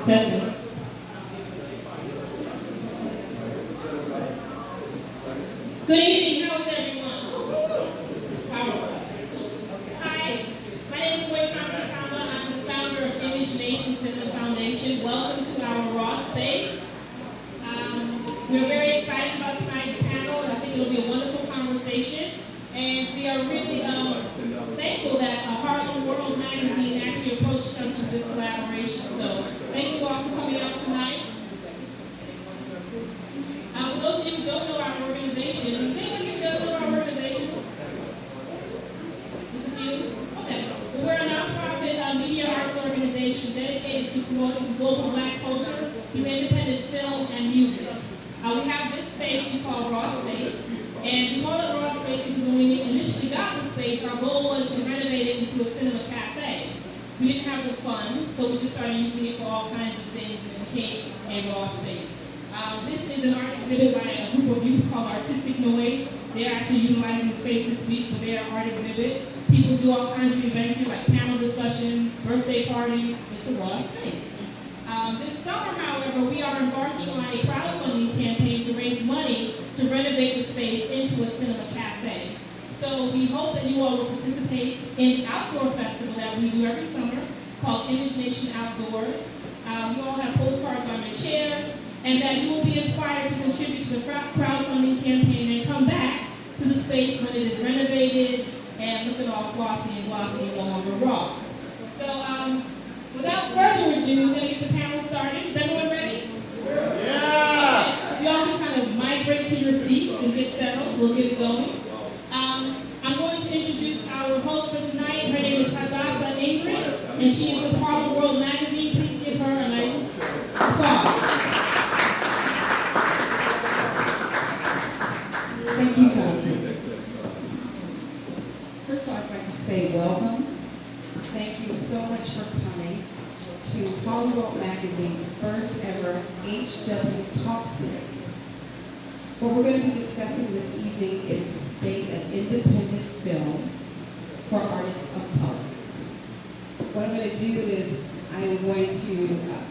Testing. Good evening, how's everyone? Powerful. Hi, my name is Moikgantsi Kgama. I'm the founder of ImageNation Cinema Foundation. Welcome to our raw space. We're very excited about tonight's panel. I think it'll be a wonderful conversation. And we are really thankful that Harlem World Magazine actually approached us for this collaboration. So thank you all for coming out tonight. For those of you who don't know our organization, does anyone here does know our organization? Just a few? Okay. Well, we're a nonprofit media arts organization dedicated to promoting global Black culture through independent film and music. We have this space we call Raw Space, and we call it Raw Space because when we initially got the space, our goal was to renovate it into a cinema cafe. We didn't have the funds, so we just started using it for all kinds of things and it became a Raw Space. This is an art exhibit by a group of youth called Artistic Noise. They're actually utilizing the space this week for their art exhibit. People do all kinds of events here like panel discussions, birthday parties. It's a Raw Space. This summer, however, we are embarking on a crowdfunding campaign to raise money to renovate the space into a cinema cafe. So we hope that you all will participate in the outdoor festival that we do every summer called ImageNation Outdoors. You all have postcards on your chairs, and that you will be inspired to contribute to the crowdfunding campaign and come back to the space when it is renovated and looking all flossy and glossy and no longer raw. So without further ado, we're going to get the panel started. Is everyone ready? Yeah! Okay. So if y'all can kind of migrate to your seats and get settled, we'll get going. I'm going to introduce our host for tonight. Her name is Hadasah Ingrid, and she is with Harlem World Magazine. Please give her a nice applause. Thank you, Constance. First of all, I'd like to say welcome. Thank you so much for coming to Harlem World Magazine's first ever HW Talk Series. What we're going to be discussing this evening is the state of independent film for artists of color. What I'm going to do is I am going to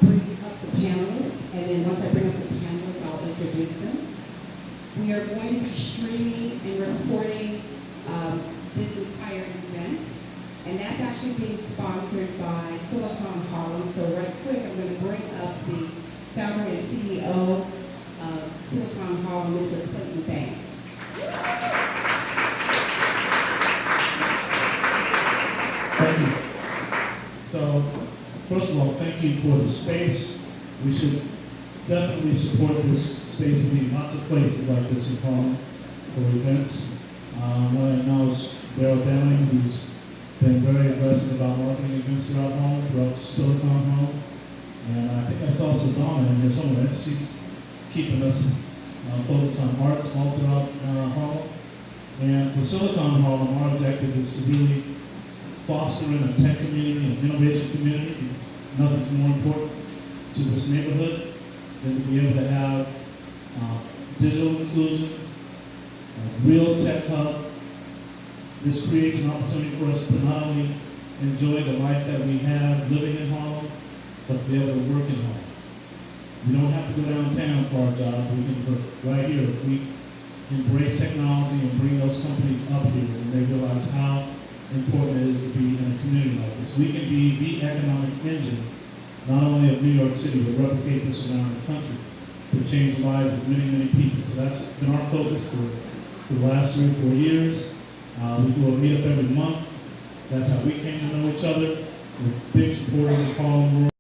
bring up the panelists, and then once I bring up the panelists, I'll introduce them. We are going to be streaming and recording this entire event, and that's actually being sponsored by Sura Kahn Harlem. So right quick, I'm going to bring up the founder and CEO of Sura Kahn Harlem, Mr. Clayton Banks. Thank you. So, first of all, thank you for the space. We should definitely support this space. We need lots of places like this in Harlem for events. I want to acknowledge Daryl Downing, who's been very aggressive about marketing events throughout Harlem, throughout Silicon Harlem. And I think I saw Sedona in there somewhere. She's keeping us focused on arts all throughout Harlem. And for Silicon Harlem, our objective is to really fostering a tech community and innovation community. Because nothing's more important to this neighborhood than to be able to have digital inclusion, a real tech hub. This creates an opportunity for us to not only enjoy the life that we have living in Harlem, but to be able to work in Harlem. We don't have to go downtown for our jobs. We can work right here. If we embrace technology and bring those companies up here and they realize how important it is to be in a community like this. We can be the economic engine, not only of New York City, but replicate this around the country to change the lives of many, many people. So that's been our focus for the last 3 or 4 years. We do a meetup every month. That's how we came to know each other. We're big supporters of Harlem World.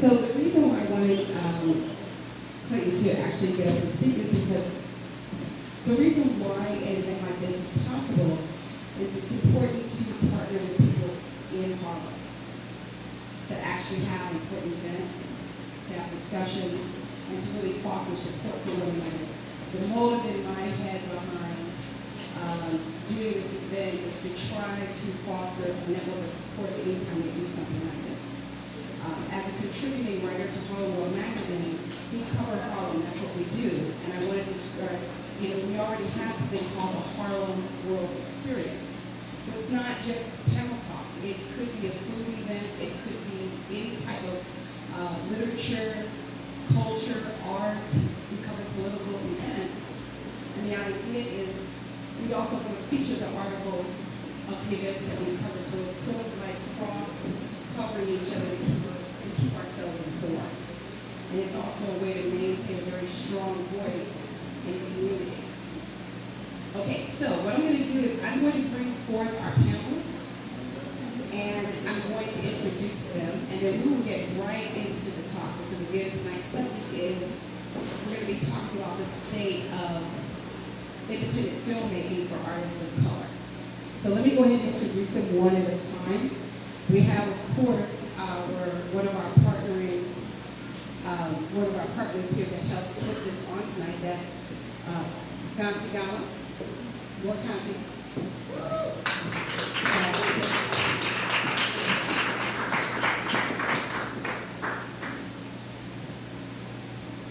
So the reason why I wanted Clayton to actually get up and speak is because the reason why an event like this is possible is it's important to partner with people in Harlem to actually have important events, to have discussions, and to really foster support for one another. The motive in my head behind doing this event is to try to foster a network of support anytime we do something like this. As a contributing writer to Harlem World Magazine, we cover Harlem, that's what we do. And I wanted to start, we already have something called the Harlem World Experience. So it's not just panel talks. It could be a food event, it could be any type of literature, culture, art. We cover political events. And the idea is we also want to feature the articles of the events that we cover. So it's sort of like cross-covering each other and keep ourselves informed. And it's also a way to maintain a very strong voice in the community. Okay, so what I'm going to do is I'm going to bring forth our panelists, and I'm going to introduce them, and then we will get right into the talk, because again, tonight's subject is we're going to be talking about the state of independent filmmaking for artists of color. So let me go ahead and introduce them one at a time. We have, of course, one of our partners here that helps put this on tonight. That's Moikgantsi Kgama. Moikgantsi.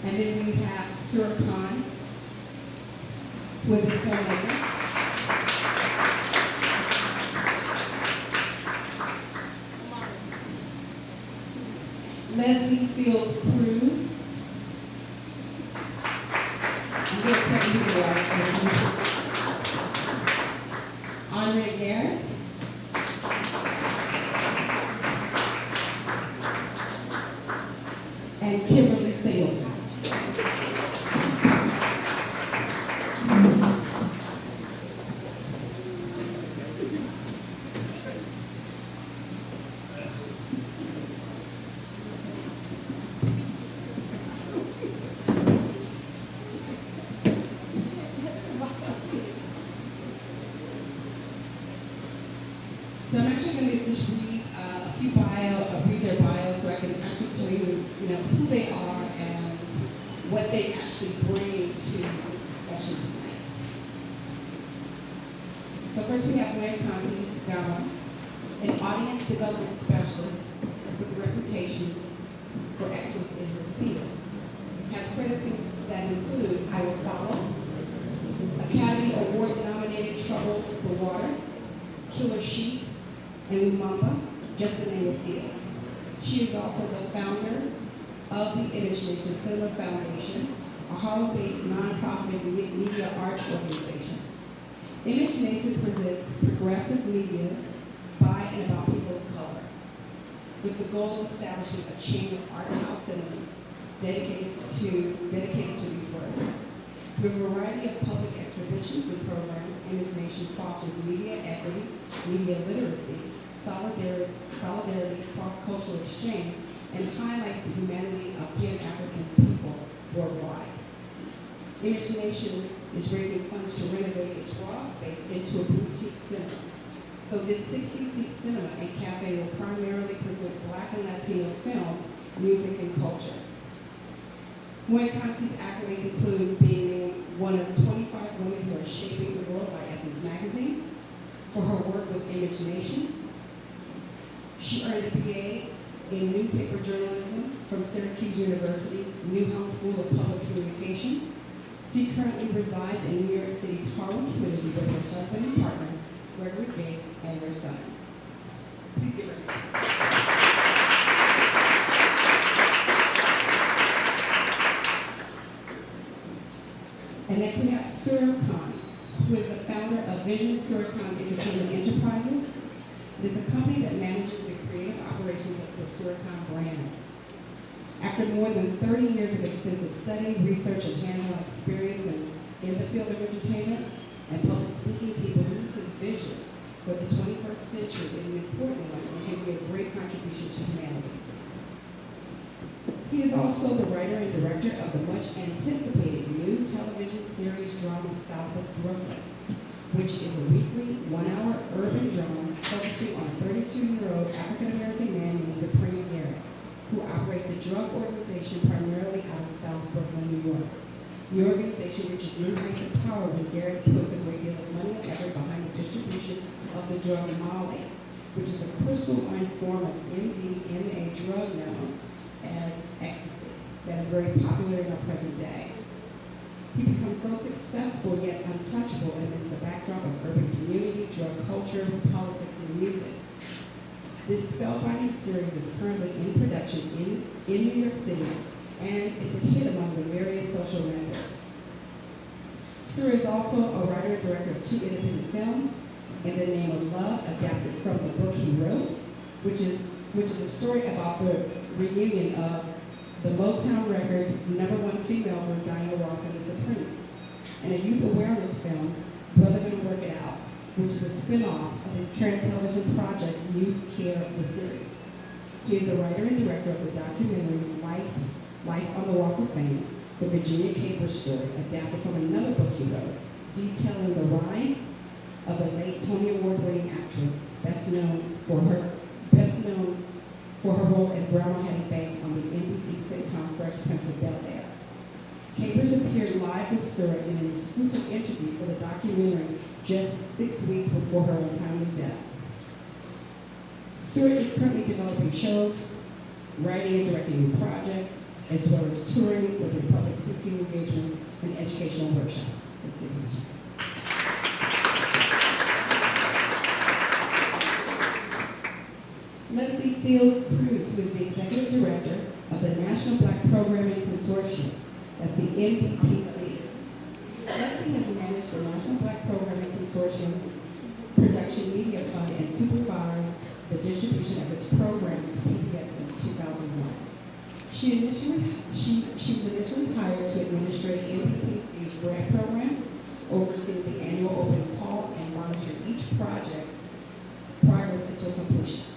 And then we have Sura Kahn, who is a filmmaker. Leslie Fields-Cruz. I'm going to tell you who they are. Anre Garrett. And Kim Singleton. So I'm actually going to just read read their bios so I can actually tell you, who they are and what they actually bring to this discussion tonight. So first we have Moikgantsi Kgama, an audience development specialist with a reputation for excellence in her field. Has credits that include I Will Follow, Academy Award-nominated Trouble for Water, Killer Sheep, and Lumumba, just to name a few. She is also the founder of the ImageNation Cinema Foundation, a Harlem-based nonprofit media arts organization. ImageNation presents progressive media by and about people of color, with the goal of establishing a chain of art house cinemas dedicated to these works. Through a variety of public exhibitions and programs, ImageNation fosters media equity, media literacy, solidarity, cross-cultural exchange, and highlights the humanity of Pan-African people worldwide. ImageNation is raising funds to renovate its raw space into a boutique cinema. So this 60-seat cinema and cafe will primarily present Black and Latino film, music, and culture. Moikgantsi's accolades include being named one of 25 women who are shaping the world by Essence Magazine for her work with ImageNation. She earned a BA in newspaper journalism from Syracuse University's Newhouse School of Public Communication. She currently resides in New York City's Harlem community with her husband and partner, Gregory Gates, and their son. Please give her a hand. And next we have Sura Kahn, who is the founder of Vision Sura Kahn Entertainment Enterprises. It is a company that manages the creative operations of the Sura Kahn brand. After more than 30 years of extensive study, research, and hands-on experience in the field of entertainment and public speaking, he believes his vision for the 21st century is an important one and can be a great contribution to humanity. He is also the writer and director of the much anticipated new television series drama South of Brooklyn, which is a weekly 1-hour urban drama focusing on a 32-year-old African-American man named Anre Garrett, who operates a drug organization primarily out of South Brooklyn, New York. The organization reaches new heights of power when Garrett puts a great deal of money and effort behind the distribution of the drug Molly, which is a crystalline form of MDMA drug known as ecstasy that is very popular in our present day. He becomes so successful yet untouchable amidst the backdrop of urban community, drug culture, politics, and music. This spellbinding series is currently in production in New York City, and it's a hit among the various social networks. Sura is also a writer and director of 2 independent films, In the Name of Love, adapted from the book he wrote, which is a story about the reunion of the Motown Records' #1 female group, Diana Ross and the Supremes, and a youth awareness film, Brother Gonna Work It Out, which is a spin-off of his current television project, Youth Care, the series. He is the writer and director of the documentary Life on the Walk of Fame, the Virginia Caper story, adapted from another book he wrote, detailing the rise of the late Tony Award-winning actress, best known for her role as Grandma Hattie Banks on the NBC sitcom Fresh Prince of Bel-Air. Capers appeared live with Sura in an exclusive interview for the documentary just 6 weeks before her untimely death. Sura is currently developing shows, writing and directing new projects, as well as touring with his public speaking engagements and educational workshops. Let's give him a hand. Leslie Fields-Cruz, who is the executive director of the National Black Programming Consortium, that's the NBPC. Leslie has managed the National Black Programming Consortium's production media fund and supervised the distribution of its programs to PBS since 2001. She was initially hired to administrate NBPC's grant program, overseeing the annual opening call and monitoring each project's progress until completion.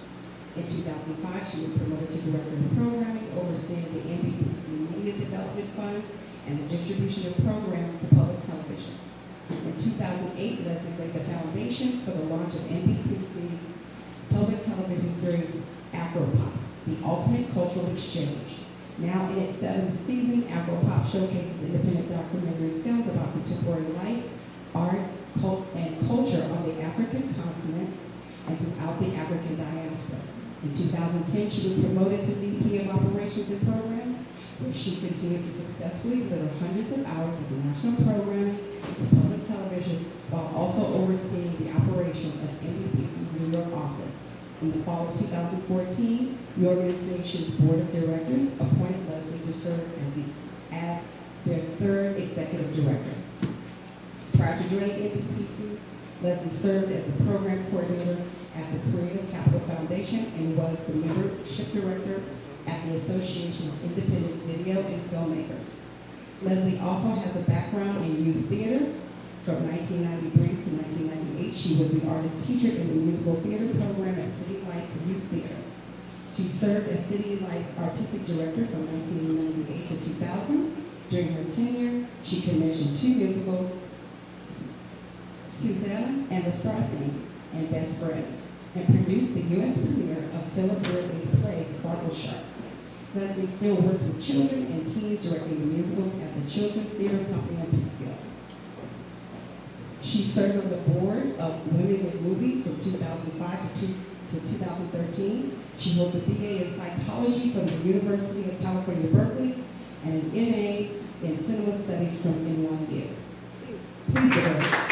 In 2005, she was promoted to Director of Programming, overseeing the NBPC Media Development Fund and the distribution of programs to public television. In 2008, Leslie laid the foundation for the launch of NBPC's public television series, Afropop, the ultimate cultural exchange. Now in its 7th season, Afropop showcases independent documentary films about contemporary life, art, and culture on the African continent and throughout the African diaspora. In 2010, she was promoted to VP of Operations and Programs, where she continued to successfully deliver hundreds of hours of national programming to public television, while also overseeing the operation of NBPC's New York office. In the fall of 2014, the organization's board of directors appointed Leslie to serve as their 3rd executive director. Prior to joining NBPC, Leslie served as the program coordinator at the Creative Capital Foundation and was the membership director at the Association of Independent Video and Filmmakers. Leslie also has a background in youth theater. From 1993 to 1998, she was the artist teacher in the musical theater program at City Lights Youth Theater. She served as City Lights artistic director from 1998 to 2000. During her tenure, she commissioned 2 musicals, Susanna and the Star Thing, and Best Friends, and produced the U.S. premiere of Philip Ridley's play Sparkle Shark. Leslie still works with children and teens directing the musicals at the Children's Theater Company in Peekskill. She served on the board of Women with Movies from 2005 to 2013. She holds a BA in psychology from the University of California, Berkeley, and an MA in cinema studies from NYU. Please give her.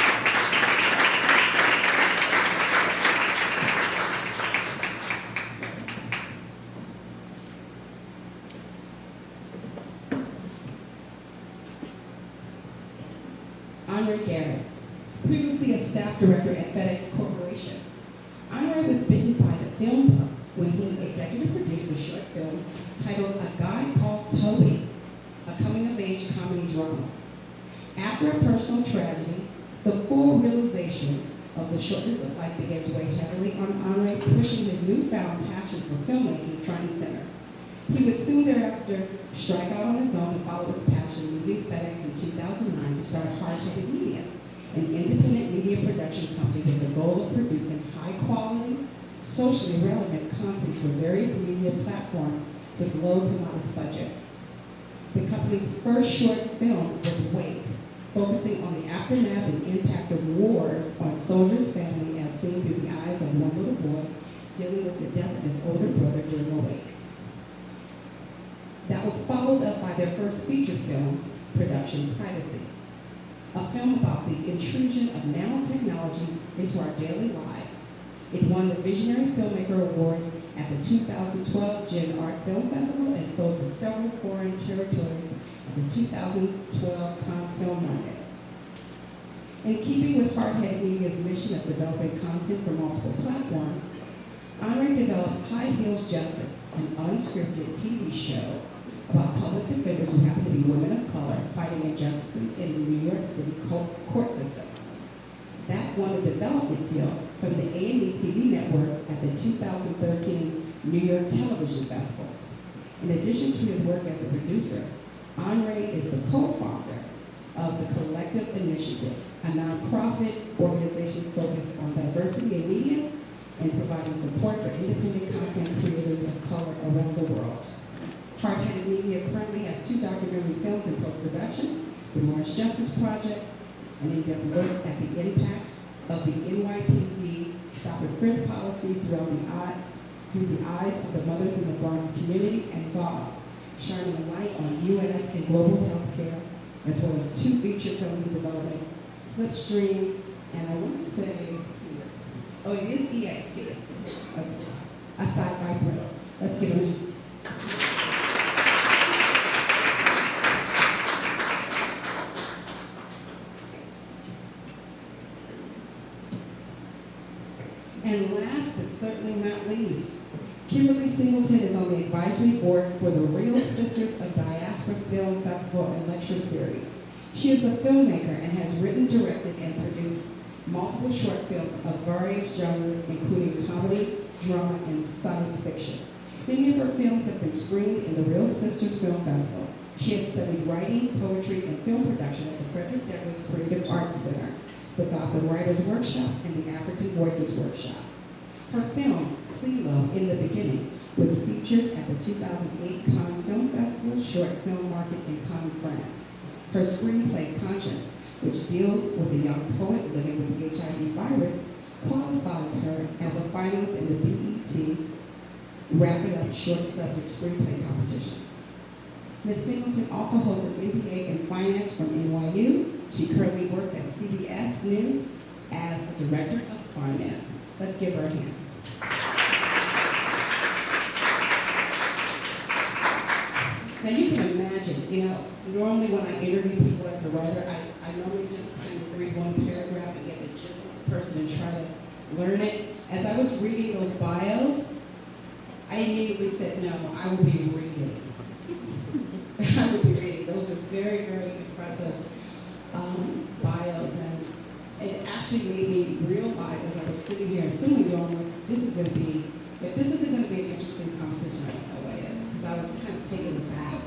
Anre Garrett, previously a staff director at FedEx Corporation. Anre was bitten by the film bug when he executive produced a short film titled A Guy Called Toby, a coming-of-age comedy drama. After a personal tragedy, the full realization of the shortness of life began to weigh heavily on Anre, pushing his newfound passion for filmmaking front and center. He would soon thereafter strike out on his own to follow his passion, leaving FedEx in 2009 to start Hard-Headed Media, an independent media production company with the goal of producing high-quality, socially relevant content for various media platforms with low to modest budgets. The company's first short film was Wake, focusing on the aftermath and impact of wars on soldiers' family as seen through the eyes of one little boy dealing with the death of his older brother during a wake. That was followed up by their first feature film production, Privacy, a film about the intrusion of nanotechnology into our daily lives. It won the Visionary Filmmaker Award at the 2012 Gin Art Film Festival and sold to several foreign territories at the 2012 Cannes Film Market. In keeping with Hard-Headed Media's mission of developing content for multiple platforms, Anre developed High Heels Justice, an unscripted TV show about public defenders who happen to be women of color fighting injustices in the New York City court system. That won a development deal from the A&E TV network at the 2013 New York Television Festival. In addition to his work as a producer, Anre is the co-founder of the Collective Initiative, a nonprofit organization focused on diversity in media and providing support for independent content creators of color around the world. Hard-Headed Media currently has 2 documentary films in post-production, the Morris Justice Project, an in-depth look at the impact of the NYPD stop and frisk policies through the eyes of the mothers in the Bronx community, and Gauze, shining a light on U.S. and global healthcare, as well as 2 feature films in development, Slipstream, and I want to say, oh, it is EXT, okay. A sci-fi thriller. Let's get on. And last but certainly not least, Kim Singleton is on the advisory board for the Reel Sistas and Diaspora Film Festival and Lecture Series. She is a filmmaker and has written, directed, and produced multiple short films of various genres, including comedy, drama, and science fiction. Many of her films have been screened in the Reel Sistas Film Festival. She has studied writing, poetry, and film production at the Frederick Douglass Creative Arts Center, the Gotham Writers Workshop, and the African Voices Workshop. Her film, CeeLo, In the Beginning, was featured at the 2008 Cannes Film Festival Short Film Market in Cannes, France. Her screenplay, Conscience, which deals with a young poet living with the HIV virus, qualifies her as a finalist in the BET Wrap It Up Short Subject Screenplay Competition. Ms. Singleton also holds an MBA in finance from NYU. She currently works at CBS News as the Director of Finance. Let's give her a hand. Now you can imagine, normally when I interview people as a writer, I normally just kind of read one paragraph and get the gist of the person and try to learn it. As I was reading those bios, I immediately said, no, I will be reading. I will be reading. Those are very, very impressive bios, and it actually made me realize as I was sitting here assuming, if this isn't going to be an interesting conversation, I don't know what it is, because I was kind of taken aback,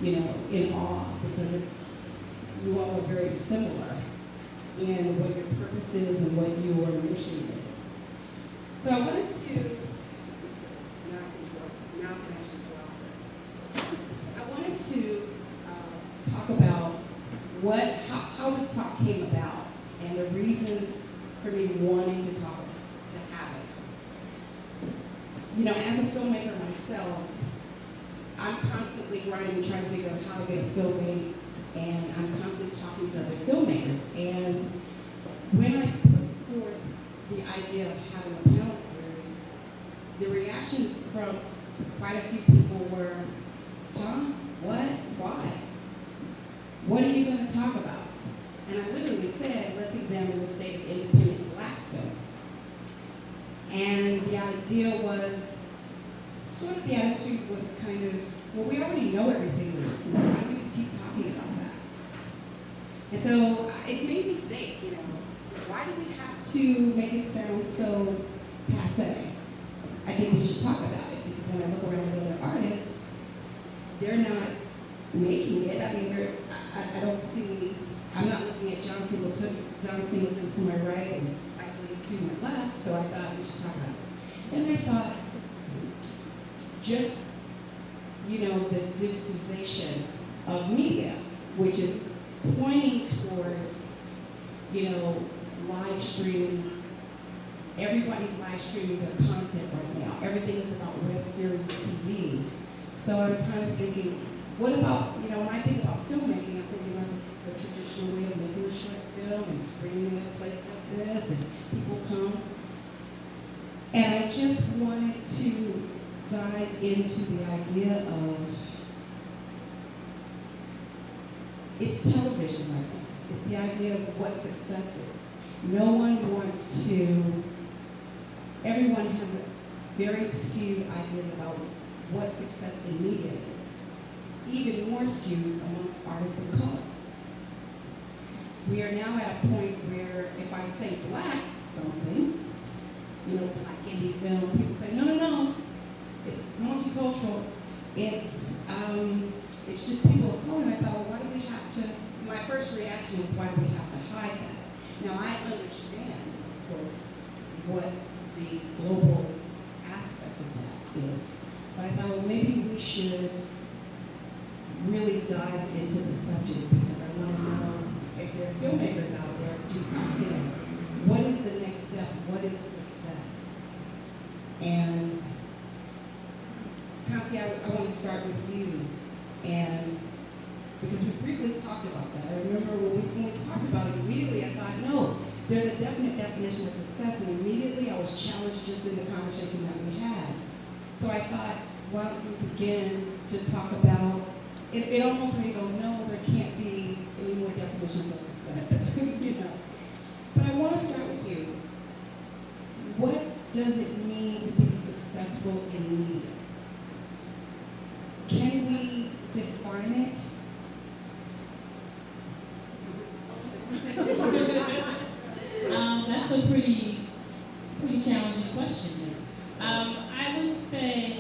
in awe, because you all are very similar in what your purpose is and what your mission is. So I wanted to, now I can actually draw this. I wanted to talk about how this talk came about and the reasons for me wanting to have it. As a filmmaker myself, I'm constantly writing and trying to figure out how to get a film made, and I'm constantly talking to other filmmakers. And when I put forth the idea of having a panel series, the reaction from quite a few people were, huh? What? Why? What are you going to talk about? And I literally said, let's examine the state of independent Black film. And the idea was, sort of the attitude was kind of, well, we already know everything there is to know. Why do we keep talking about that? And so it made me think, why do we have to make it sound so passe? I think we should talk about it, because when I look around at other artists, they're not making it. I mean, I don't see, I'm not looking at John Singleton to my right and Spike Lee to my left, so I thought we should talk about it. And I thought, just, the digitization of media, which is pointing towards, live streaming. Everybody's live streaming their content right now. Everything is about web series TV. So I'm kind of thinking, what about, when I think about filmmaking, I'm thinking about the traditional way of making a short film and screening in a place like this, and people come. And I just wanted to dive into the idea of, it's television right now. It's the idea of what success is. No one wants to, everyone has a very skewed ideas about what success in media is. Even more skewed amongst artists of color. We are now at a point where if I say black something, black indie film, people say, no, it's multicultural. It's just people of color. And I thought, well, why do we have to, my first reaction was, why do we have to hide that? Now, I understand, of course, what the global aspect of that is, but I thought, well, maybe we should really dive into the subject, because I want to know if there are filmmakers out there, what is the next step? What is success? And, Kansi, I want to start with you, and because we briefly talked about that. I remember when we talked about it immediately, I thought, no, there's a definite definition of success, and immediately I was challenged just in the conversation that we had. So I thought, why don't you begin to talk about, it almost made me go, no, there can't be any more definitions of success, But I want to start with you. What does it mean to be successful in media? Can we define it? That's a pretty challenging question. I would say,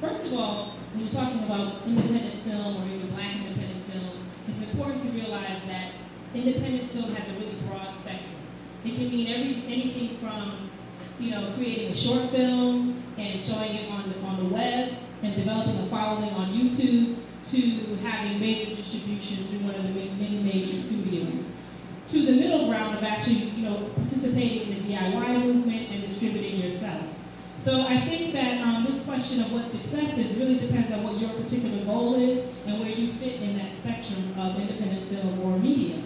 first of all, when you're talking about independent film or even black independent film, it's important to realize that independent film has a really broad spectrum. It can mean anything from, creating a short film and showing it on the web and developing a following on YouTube, to having major distribution through one of the many major studios, to the middle ground of actually, participating in the DIY movement and distributing yourself. So I think that this question of what success is really depends on what your particular goal is and where you fit in that spectrum of independent film or media.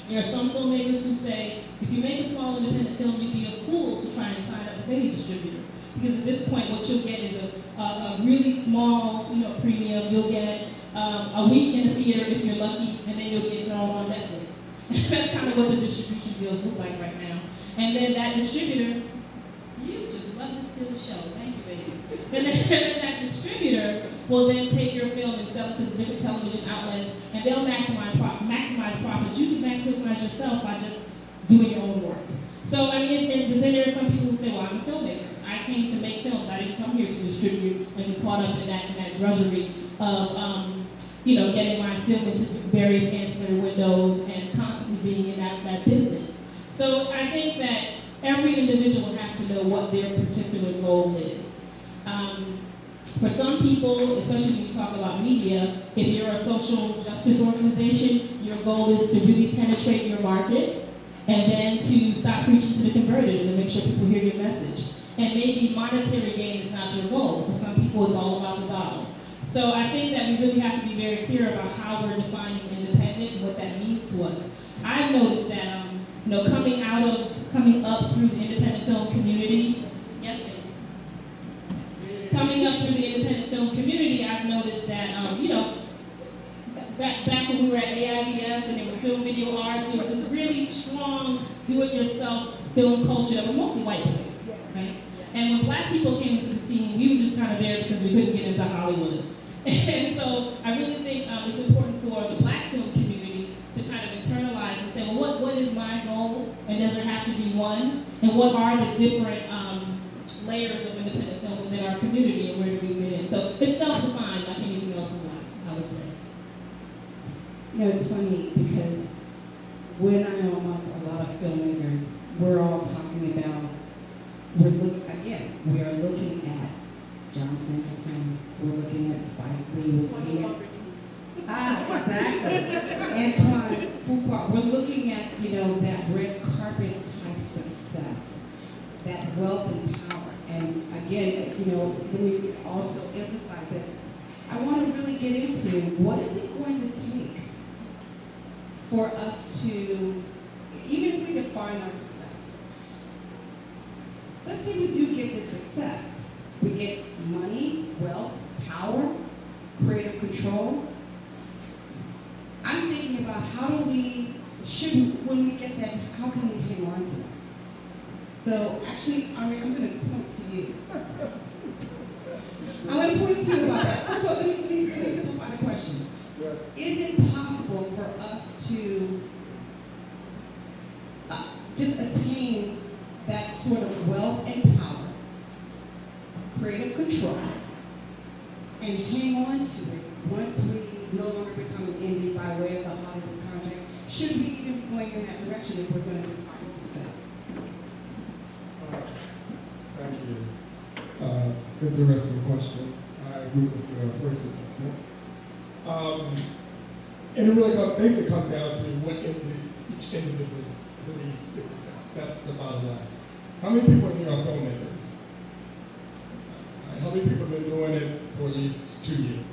There are some filmmakers who say, if you make a small independent film, you'd be a fool to try and sign up with any distributor. Because at this point, what you'll get is a really small, premium. You'll get a week in the theater if you're lucky, and then you'll get thrown on Netflix. That's kind of what the distribution deals look like right now. And then that distributor, you just love to steal the show. Thank you, baby. And then that distributor will then take your film and sell it to the different television outlets, and they'll maximize profits. You can maximize yourself by just doing your own work. So, I mean, but then there are some people who say, well, I'm a filmmaker. I came to make films. I didn't come here to distribute and be caught up in that drudgery of, getting my film into various ancillary windows and constantly being in that business. So I think that every individual has to know what their particular goal is. For some people, especially when you talk about media, if you're a social justice organization, your goal is to really penetrate your market and then to stop preaching to the converted and to make sure people hear your message. And maybe monetary gain is not your goal. For some people, it's all about the dollar. So I think that we really have to be very clear about how we're defining independent and what that means to us. I've noticed that, coming up through the independent film community, yes, baby. Coming up through the independent film community, I've noticed that, back when we were at AIVF and there was film video arts, there was this really strong do-it-yourself film culture that was mostly white folks, right? And when black people came into the scene, we were just kind of there because we couldn't get into Hollywood. And so I really think it's important for the black film community to kind of internalize and say, well, what is my goal? And does there have to be one? And what are the different layers of independent film within our community, and where do we fit in? So it's self-defined like anything else in life, I would say. You know, it's funny because when I'm amongst a lot of filmmakers, we're all talking about, we are looking at John Singleton, we're looking at Spike Lee, we're looking at, exactly, Antoine Fuqua, we're looking at, you know, that red carpet type success, that wealth and power. And again, you know, let me also emphasize that I want to really get into what is it going to take for us to, even if we define our success, let's say we do get this success. We get money, wealth, power, creative control. I'm thinking about how do we, when we get that, how can we hang on to that? So actually, Anre, I'm going to point to you. I'm going to point to you about that. So let me simplify the question. Is it possible for us to just attain that sort of wealth and power, creative control, and hang on to it once we no longer become an indie by way of the Hollywood contract? Should we even be going in that direction if we're going to define success? Thank you. Interesting question. I agree with your first assessment. And it really basically comes down to what each individual believes is success. That's the bottom line. How many people here are filmmakers? How many people have been doing it for at least 2 years?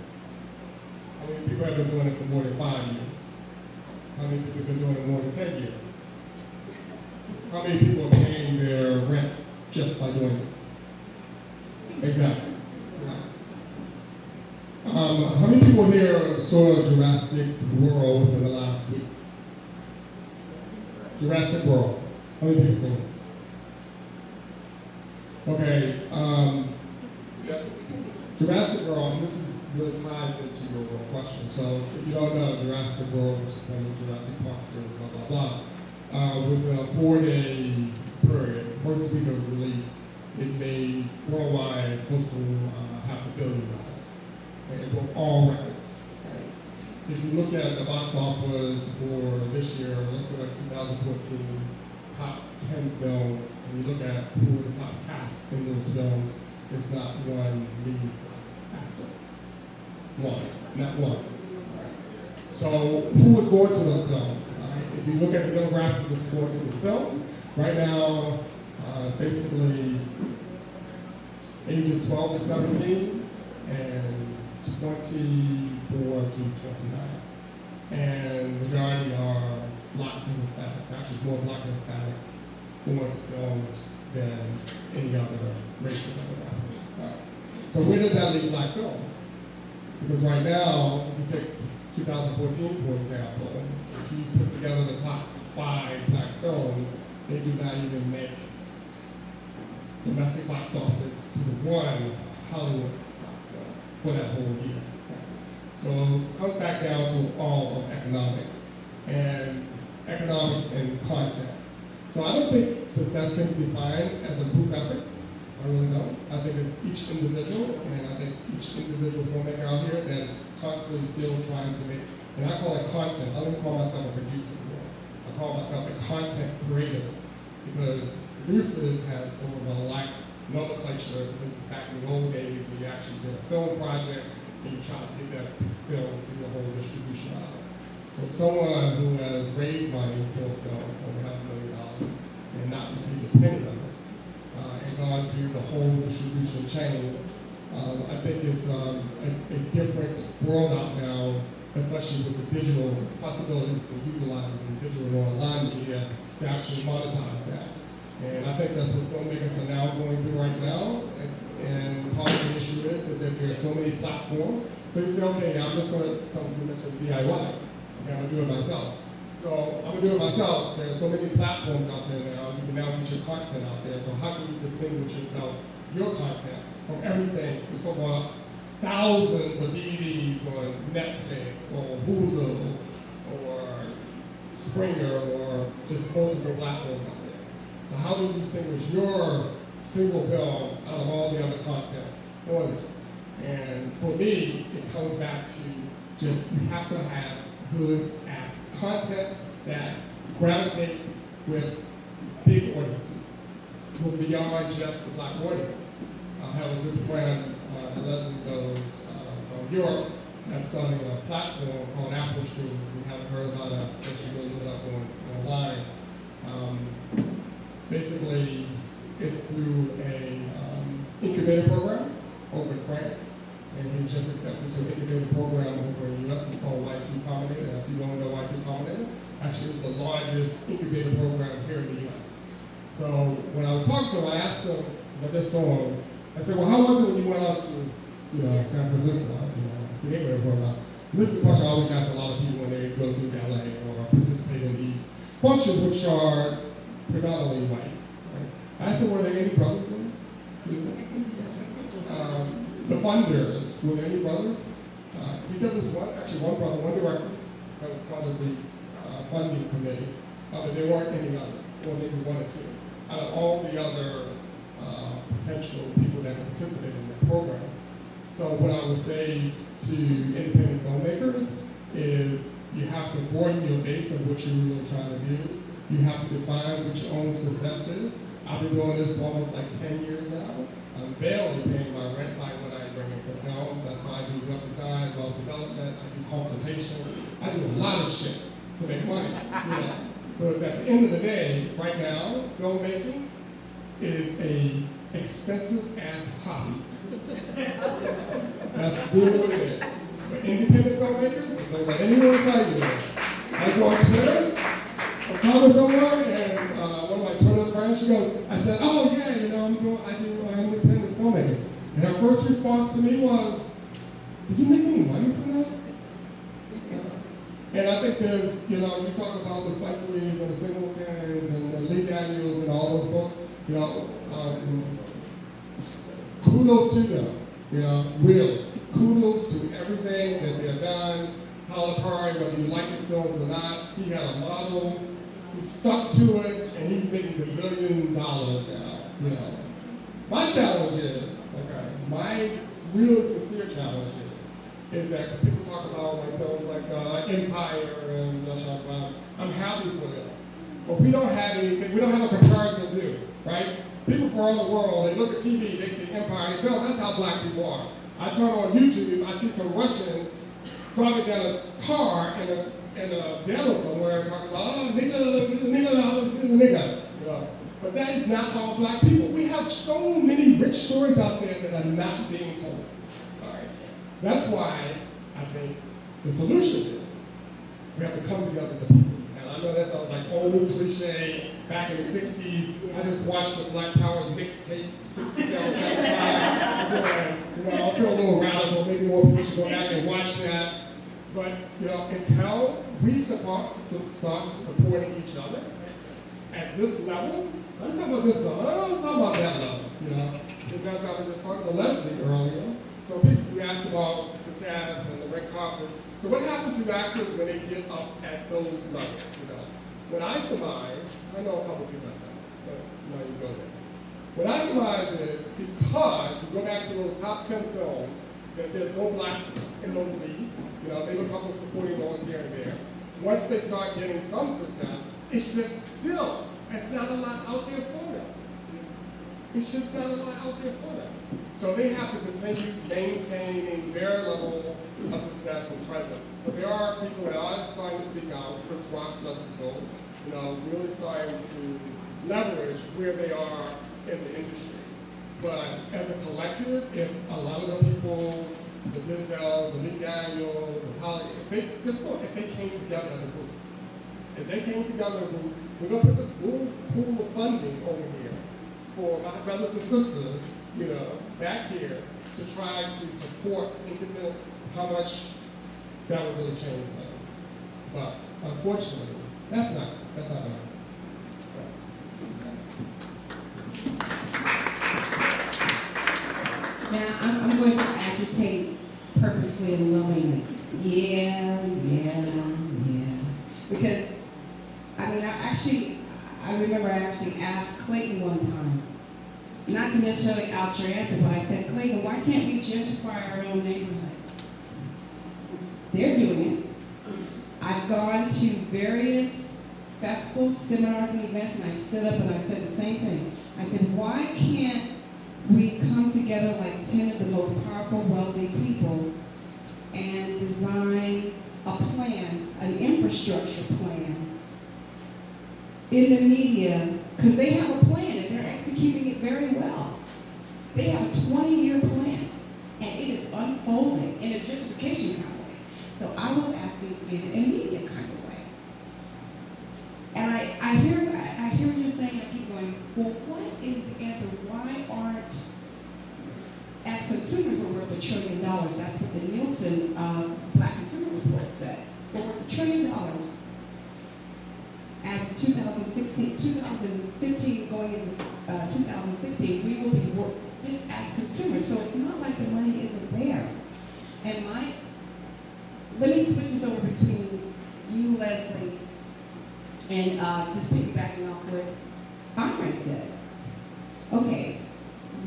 How many people have been doing it for more than 5 years? How many people have been doing it more than 10 years? How many people are paying their rent just by doing this? Exactly. How many people here saw Jurassic World within the last week? Jurassic World. How many people saw it? Okay. Yes. Jurassic World, and this is really ties into your question. So if you don't know, Jurassic World, which is from the Jurassic Park series, blah, blah, blah, within a 4-day period, first week of release, it made worldwide close to $500 million. Okay, it broke all records. Right? If you look at the box office for this year, let's look at 2014, top 10 film, and you look at who are the top cast in those films, it's not one lead actor. Not one. Right? So who is going to those films? Right? If you look at the demographics of going to those films, right now, it's basically ages 12 to 17 and 24 to 29. And the majority are Black and Hispanics, actually more Black and Hispanics going to films than any other racial demographic. Right. So where does that leave Black films? Because right now, if you take 2014, for example, if you put together the top 5 Black films, they do not even make domestic box office to the one Hollywood for that whole year. So it comes back down to all of economics and content. So I don't think success can be defined as a group effort. I really don't. I think it's each individual, and I think each individual filmmaker out here that is constantly still trying to make, and I call it content. I don't call myself a producer anymore. I call myself a content creator, because producers has sort of a light nomenclature, because it's back in the old days when you actually did a film project and you try to get that film through the whole distribution aisle. So someone who has raised money for a film over $500 million and not received a penny of it, and gone through the whole distribution chain, I think it's a different world out now, especially with the digital possibilities of utilizing the digital and online media to actually monetize that. And I think that's what filmmakers are now going through right now. And part of the issue is that there are so many platforms. So you say, okay, I'm just going to, something you mentioned DIY. Okay, I'm going to do it myself. So I'm going to do it myself. There are so many platforms out there now. You can now get your content out there. So how can you distinguish yourself, your content, from everything? It's over thousands of DVDs on Netflix or Hulu or Springer or just multiple platforms out there. So how do you distinguish your single film out of all the other content on it. And for me, it comes back to just you have to have good ass content that gravitates with big audiences, go beyond just the Black audience. I have a good friend, Leslie goes from Europe, that's starting a platform called Apple Stream. We haven't heard about that, so she really put up online. Basically, it's through a incubator program over in France, and he was just accepted to an incubator program over in the US. It's called Y2 Combinator. And if you don't know Y2 Combinator, actually it's the largest incubator program here in the US. So when I was talking to him, I asked him, I just saw him, I said, well, how was it when you went out to San Francisco, to the incubator program? And this is the question I always ask a lot of people when they go to LA or participate in these functions, which are predominantly white. Right? I asked him, were there any brothers in it? The funders, were there any brothers? He said there was one brother, one director that was part of the funding committee, but there weren't any other, or maybe one or two, out of all the other potential people that participated in the program. So what I would say to independent filmmakers is you have to broaden your base of what you're really trying to do. You have to define what your own success is. I've been doing this for almost like 10 years now. I'm barely paying my rent by what I bring in for film. That's why I do web design, web development, I do consultation. I do a lot of shit to make money. Because at the end of the day, right now, filmmaking is a expensive ass hobby. That's really what it is. But independent filmmakers, don't let anyone tell you that. I go on Twitter, I was talking to someone, and one of my Twitter friends, she goes, I said, oh yeah, I'm independent filmmaker. And her first response to me was, did you make any money from that? And I think there's, you talk about the Spike Lees and the Singletons and the Lee Daniels and all those folks, kudos to them, real. Kudos to everything that they've done. Tyler Perry, whether you like his films or not, he had a model, he stuck to it, and he's making $1 gazillion now, My challenge is, my real sincere challenge is that, because people talk about like films like Empire and I'm happy for them. But we don't have anything, we don't have a comparison to do, right? People from around the world, they look at TV, they see Empire, and they say, oh, that's how Black people are. I turn on YouTube, I see some Russians driving down a car in a deli somewhere talking about, oh, nigga. But that is not all Black people. We have so many rich stories out there that are not being told. All right. That's why I think the solution is we have to come together as a people. And I know that sounds like old cliche. Back in the 60s, I just watched the Black Power's mixtape, 67, 75. I feel a little radical. Maybe more people should go back and watch that. But, until we start supporting each other at this level, I'm talking about this level, I don't talk about that level, because as I was referring to Leslie earlier, so people asked about success and the red carpets. So what happens to actors when they get up at those levels, What I surmise, I know a couple people like that, but no, you go there. What I surmise is because you go back to those top 10 films, that there's no Black in those leads, maybe a couple supporting roles here and there. Once they start getting some success, it's just still, it's not a lot out there for them. It's just not a lot out there for them. So they have to continue maintaining their level of success and presence. But there are people that are starting to speak out, Chris Rock, bless his soul, really starting to leverage where they are in the industry. But as a collective, if a lot of the people, the Denzels, the Lee Daniels, the Holly, if they came together as a group, we're going to put this pool of funding over here for my brothers and sisters, back here to try to support independent, how much that would really change things. But unfortunately, that's not enough. Now, I'm going to agitate purposely and lovingly. Yeah. Because, I remember I actually asked Clayton one time, not to necessarily out your answer, but I said, Clayton, why can't we gentrify our own neighborhood? They're doing it. I've gone to various festivals, seminars, and events, and I stood up and I said the same thing. I said, why can't we come together like 10 of the most powerful, wealthy people and design a plan, an infrastructure plan in the media, because they have a plan and they're executing it very well. They have a 20-year plan, and it is unfolding in a gentrification kind of way. So I was asking in a media kind of way. And I hear what you're saying, I keep going, well, what is the answer? Why aren't, as consumers, we're worth $1 trillion. That's what the Nielsen Black Consumer Report said. We're worth $1 trillion. As 2015 going into 2016, we will be just as consumers. So it's not like the money isn't there. And let me switch this over between you, Leslie, and just piggybacking off what Anre said. Okay,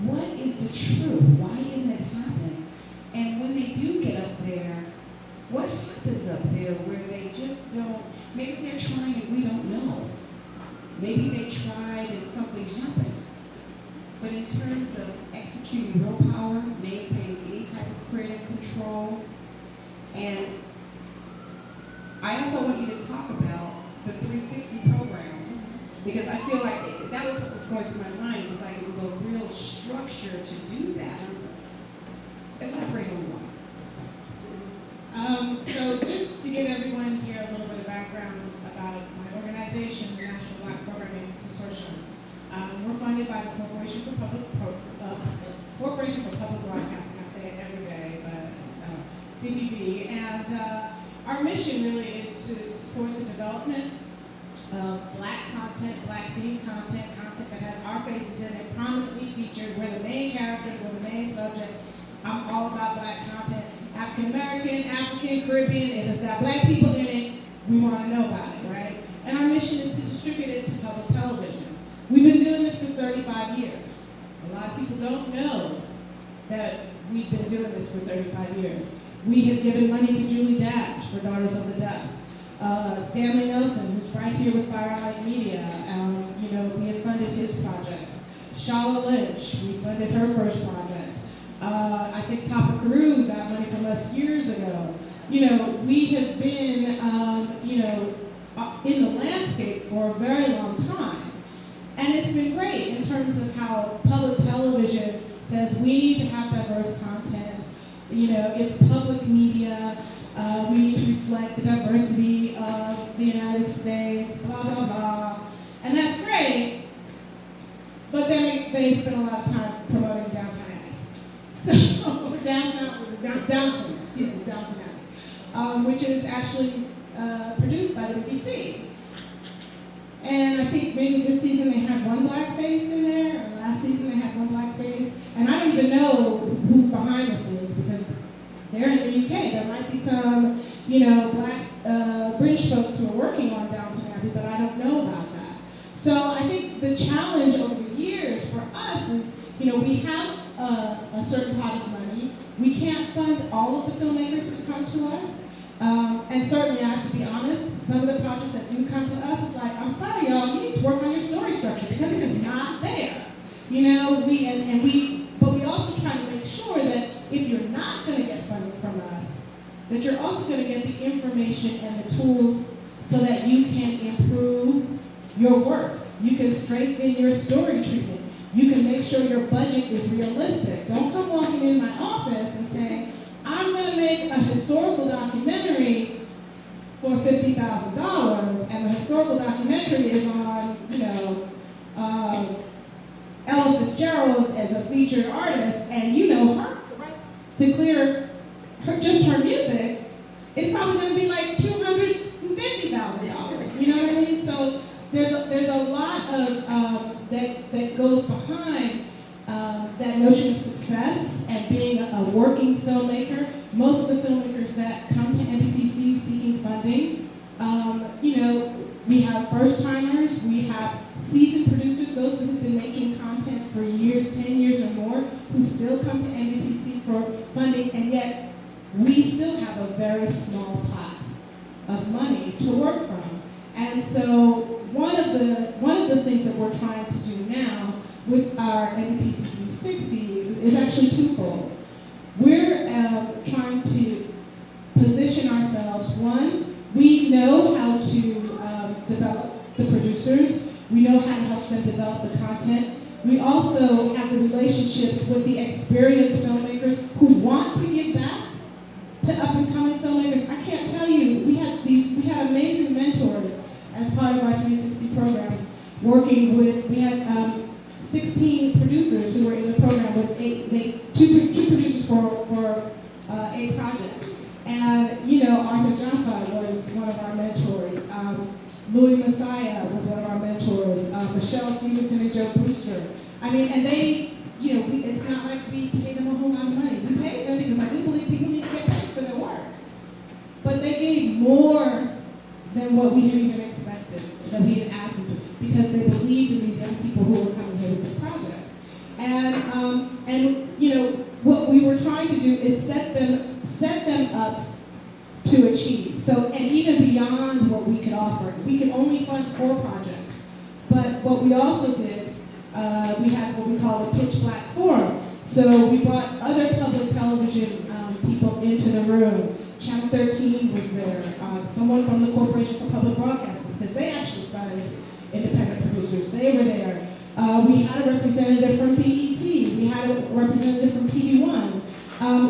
what is the truth? Why isn't it happening? And when they do get up there, what happens up there where they just don't, maybe they're trying and we don't know. Maybe they tried and something happened. But in terms of executing real power, maintaining any type of creative control, and I also want you to talk about the 360 program, because I feel like that was what was going through my mind. It was like it was a real structure to do that. Elaborate on why. So just to give everyone here a little bit of background about my organization, the National Black Programming Consortium. We're funded by the Corporation for Public Broadcasting. I say it every day, but CPB. And our mission really is to support the development of Black content, Black themed content that has our faces in it, prominently featured. We're the main characters, we're the main subjects. I'm all about Black content. African American, African, Caribbean, if it's got Black people in it, we want to know about it, right? And our mission is to distribute it to public television. We've been doing this for 35 years. A lot of people don't know that we've been doing this for 35 years. We have given money to Julie Dash for Daughters of the Dust. Stanley Nelson, who's right here with Firelight Media, we have funded his projects. Shala Lynch, we funded her first project. I think Tapakaroo got money from us years ago. We have been, in the landscape for a very long time. And it's been great in terms of how public television says we need to have diverse content. It's public media. We need to reflect the diversity of the United States, blah, blah, blah. And that's great. But then they spend a lot of time promoting downtown Abbey. So, downtown Abbey, which is actually produced by the NBPC. And I think maybe this season they had one Black face in there, or last season they had one Black face. And I don't even know who's behind the scenes because they're in the UK. There might be some, Black British folks who are working on Downton Abbey, but I don't know about that. So I think the challenge over the years for us is, we have a certain pot of money. We can't fund all of the filmmakers that come to us. And certainly, I have to be honest, some of the projects that do come to us, it's like, I'm sorry, y'all, you need to work on your story structure because it is not there. But we also try to make sure that if you're not going to get funding from us, that you're also going to get the information and the tools so that you can improve your work. You can strengthen your story treatment. You can make sure your budget is realistic. Don't come walking in my office and saying, I'm going to make a historical documentary for $50,000, and the historical documentary is on, Ella Fitzgerald as a featured artist, and her rights to clear just her music is probably going to be like $250,000. You know what I mean? So there's a lot of that goes behind that notion of success and being a working filmmaker. Most of the filmmakers that come to NBPC seeking funding, We have first-timers, we have seasoned producers, those who have been making content for years, 10 years or more, who still come to NBPC for funding, and yet we still have a very small pot of money to work from. And so one of the things that we're trying to do now with our NBPC 360 is actually twofold. We're trying to position ourselves. One, we know how to develop the producers. We know how to help them develop the content. We also have the relationships with the experienced filmmakers who want to give back to up-and-coming filmmakers. I can't tell you, we had amazing mentors as part of our 360 program, working with, we had 16 producers who were in the program with two producers for 8 projects. And, you know, Arthur Jaffa was one of our mentors. Louis Messiah was one of our mentors. Michelle Stevenson and Joe Brewster. I mean, and they, you know, it's not like we pay them a whole lot of money. We pay them because I do believe people need to get paid for their work. But they gave more than what we even expected, that we had asked them to, because they believed in these young people who were coming here with these projects. And you know, what we were trying to do is set them up to achieve. So, and even beyond what we could offer, we could only fund 4 projects. But what we also did, we had what we call a pitch black forum. So we brought other public television people into the room. Channel 13 was there, someone from the Corporation for Public Broadcasting, because they actually fund independent producers. They were there. We had a representative from BET. We had a representative from TV One.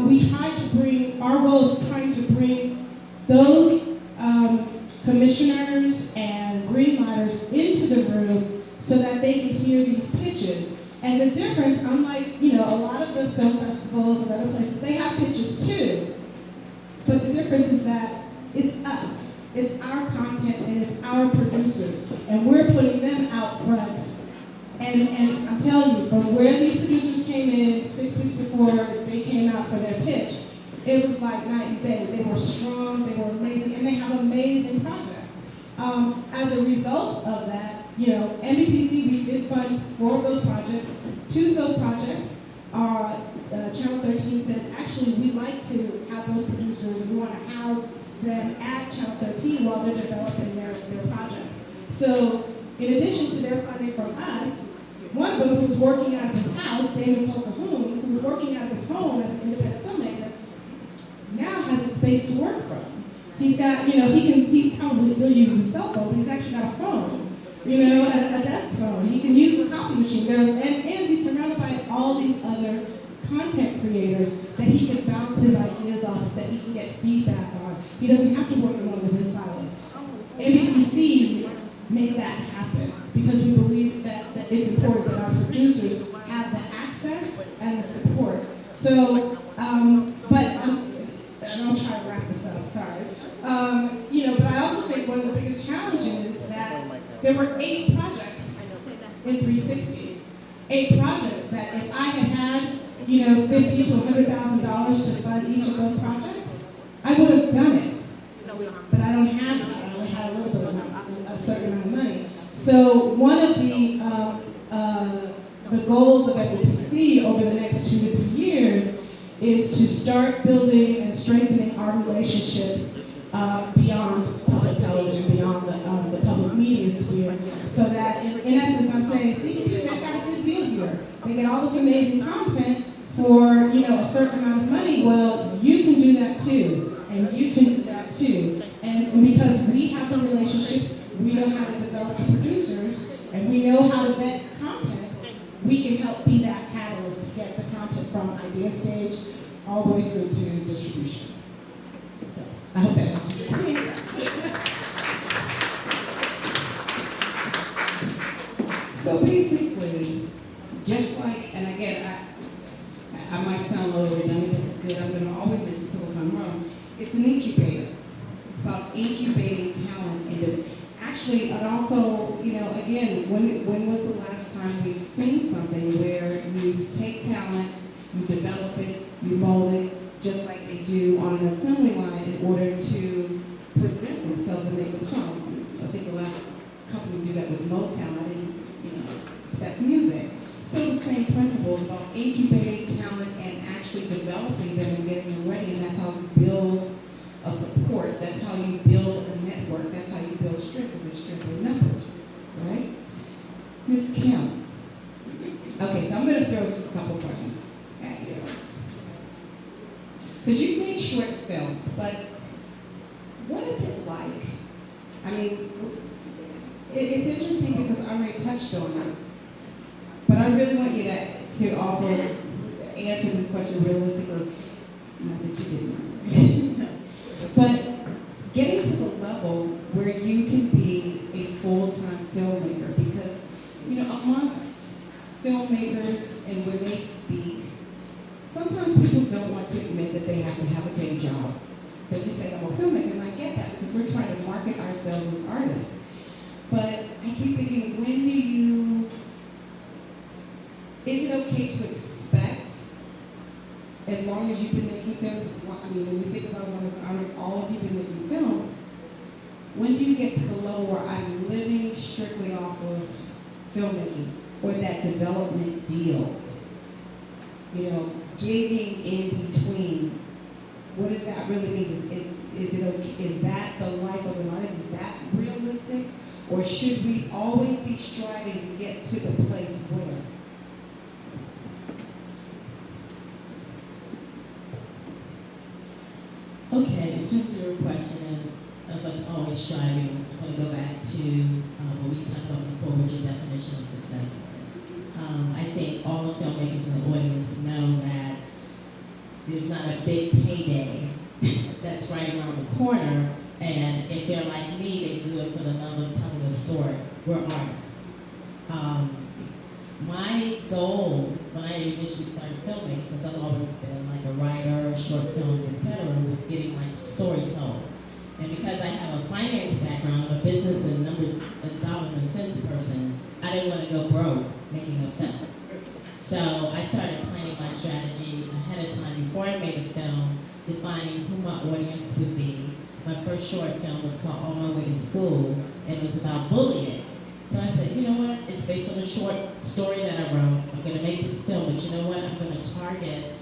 We tried to bring, our goal is trying to bring those commissioners and greenlighters into the room so that they can hear these pitches. And the difference, unlike, you know, a lot of the film festivals and other places, they have pitches too. But the difference is that it's us, it's our content, and it's our producers. And we're putting them out front. And I'm telling you, from where these producers came in 6 weeks before they came out for their pitch, it was like night and day. They were strong, they were amazing, and they have amazing projects. As a result of that, you know, NBPC, we did fund 4 of those projects. 2 of those projects are, Channel 13 said, actually, we like to have those producers, we want to house them at Channel 13 while they're developing their projects. So, in addition to their funding from us, one of them who's working out of his house, David Colquhoun, who's working out of his home as an independent filmmaker, now has a space to work from. He's got, you know, he probably still uses his cell phone, but he's actually got a phone, you know, a desk phone. He can use the copy machine. And he's surrounded by all these other content creators that he can bounce his ideas off of, that he can get feedback on. He doesn't have to work alone with his silo. NBPC made that happen because we believe that it's important that our producers have the access and the support. So, and I'll try to wrap this up, sorry. You know, but I also think one of the biggest challenges is that there were 8 projects in 360. 8 projects that if I had, you know, $50,000 to $100,000 to fund each of those projects, I would have done it. But I don't have that. I only had a little bit of a certain amount of money. So one of the goals of NBPC over the next 2 to 3 years is to start building and strengthening our relationships beyond public television, beyond the public media sphere, so that in essence I'm saying, see, they've got a good deal here. They get all this amazing content for, you know, a certain amount of money. Well, you can do that too, and you can do that too. And because we have the relationships, we know how to develop the producers, and we know how to vet content, we can help be that catalyst to get the content from idea stage all the way through to distribution. So, I hope that answers your question. So basically, just like, and again, I might sound a little redundant, but it's good. I'm going to always mention so if I'm wrong. It's an incubator. It's about incubating talent. And actually, and also, you know, again, when was the last time we've seen something where you take talent, you develop it, you mold it, just like they do on an assembly line in order to present themselves and make them strong? think the last company we do that was Motown. I didn't, that's music. Still the same principles about incubating talent and actually developing them and getting them ready, and that's how you build a support. That's how you build a network. That's how you build strength, because it's strength in numbers, right? Ms. Kim. Okay, so I'm going to throw just a couple questions at you. Because you've made short films, but what is it like? I mean, it's interesting because Anre touched on it, but I really want you to also answer this question realistically. Not that you didn't. But getting to the level where you can be a full-time filmmaker, because, amongst filmmakers and when they speak, sometimes people don't want to admit that they have to have a day job. They just say, I'm a filmmaker, and I get that because we're trying to market ourselves as artists. But I keep thinking, is it okay to expect, as long as you've been making films, when you think about all of you been making films, when do you get to the level where I'm living strictly off of filmmaking or that development deal? Gigging in between. What does that really mean? Is it okay? Is that the life of an artist? Is that realistic? Or should we always be striving to get to the place where? Okay, in terms of your question of us always striving, I'm going to go back to what we talked about before, what your definition of success is. I think all the filmmakers in the audience know that there's not a big payday that's right around the corner, and if they're like me, they do it for the love of telling a story. We're artists. My goal when I initially started filming, because I've always been like a writer, short films, etc., was getting my story told. And because I have a finance background, a business and numbers and dollars and cents person, I didn't want to go broke making a film. So I started planning my strategy ahead of time before I made a film, defining who my audience would be. My first short film was called On My Way to School, and it was about bullying. So I said, you know what, it's based on a short story that I wrote. I'm going to make this film, but you know what, I'm going to target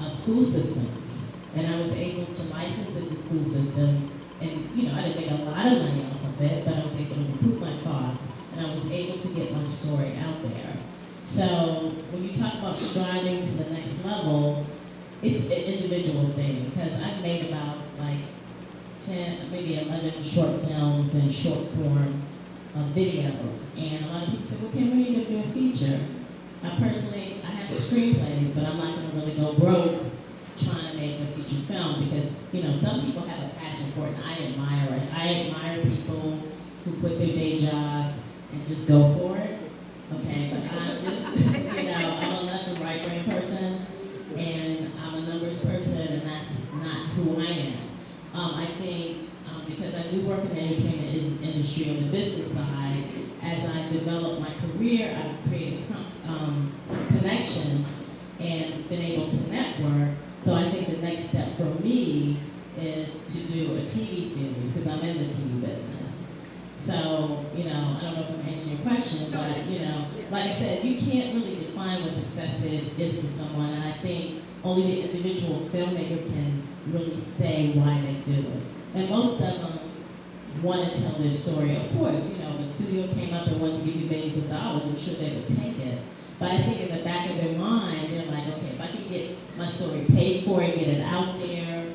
school systems. And I was able to license it to school systems. And, I didn't make a lot of money off of it, but I was able to recoup my costs. And I was able to get my story out there. So when you talk about striving to the next level, it's an individual thing. Because I've made about like 10, maybe 11 short films and short form videos, and a lot of people say, well, Kim, when are you going to do a feature? I have the screenplays, but I'm not going to really go broke trying to make a feature film because, some people have a passion for it, and I admire it. I admire people who quit their day jobs and just go for it, okay? But I'm just, I'm a left and right brain person, and I'm a numbers person, and that's not who I am. I think because I do work in the entertainment industry on the business side, as I develop my career, I've created connections and been able to network. So I think the next step for me is to do a TV series because I'm in the TV business. So, I don't know if I'm answering your question, but, like I said, you can't really define what success is for someone, and I think only the individual filmmaker can really say why they do it. And most of them want to tell their story. Of course, if a studio came up and wanted to give you millions of dollars, I'm sure they would take it. But I think in the back of their mind, they're like, okay, if I can get my story paid for and get it out there,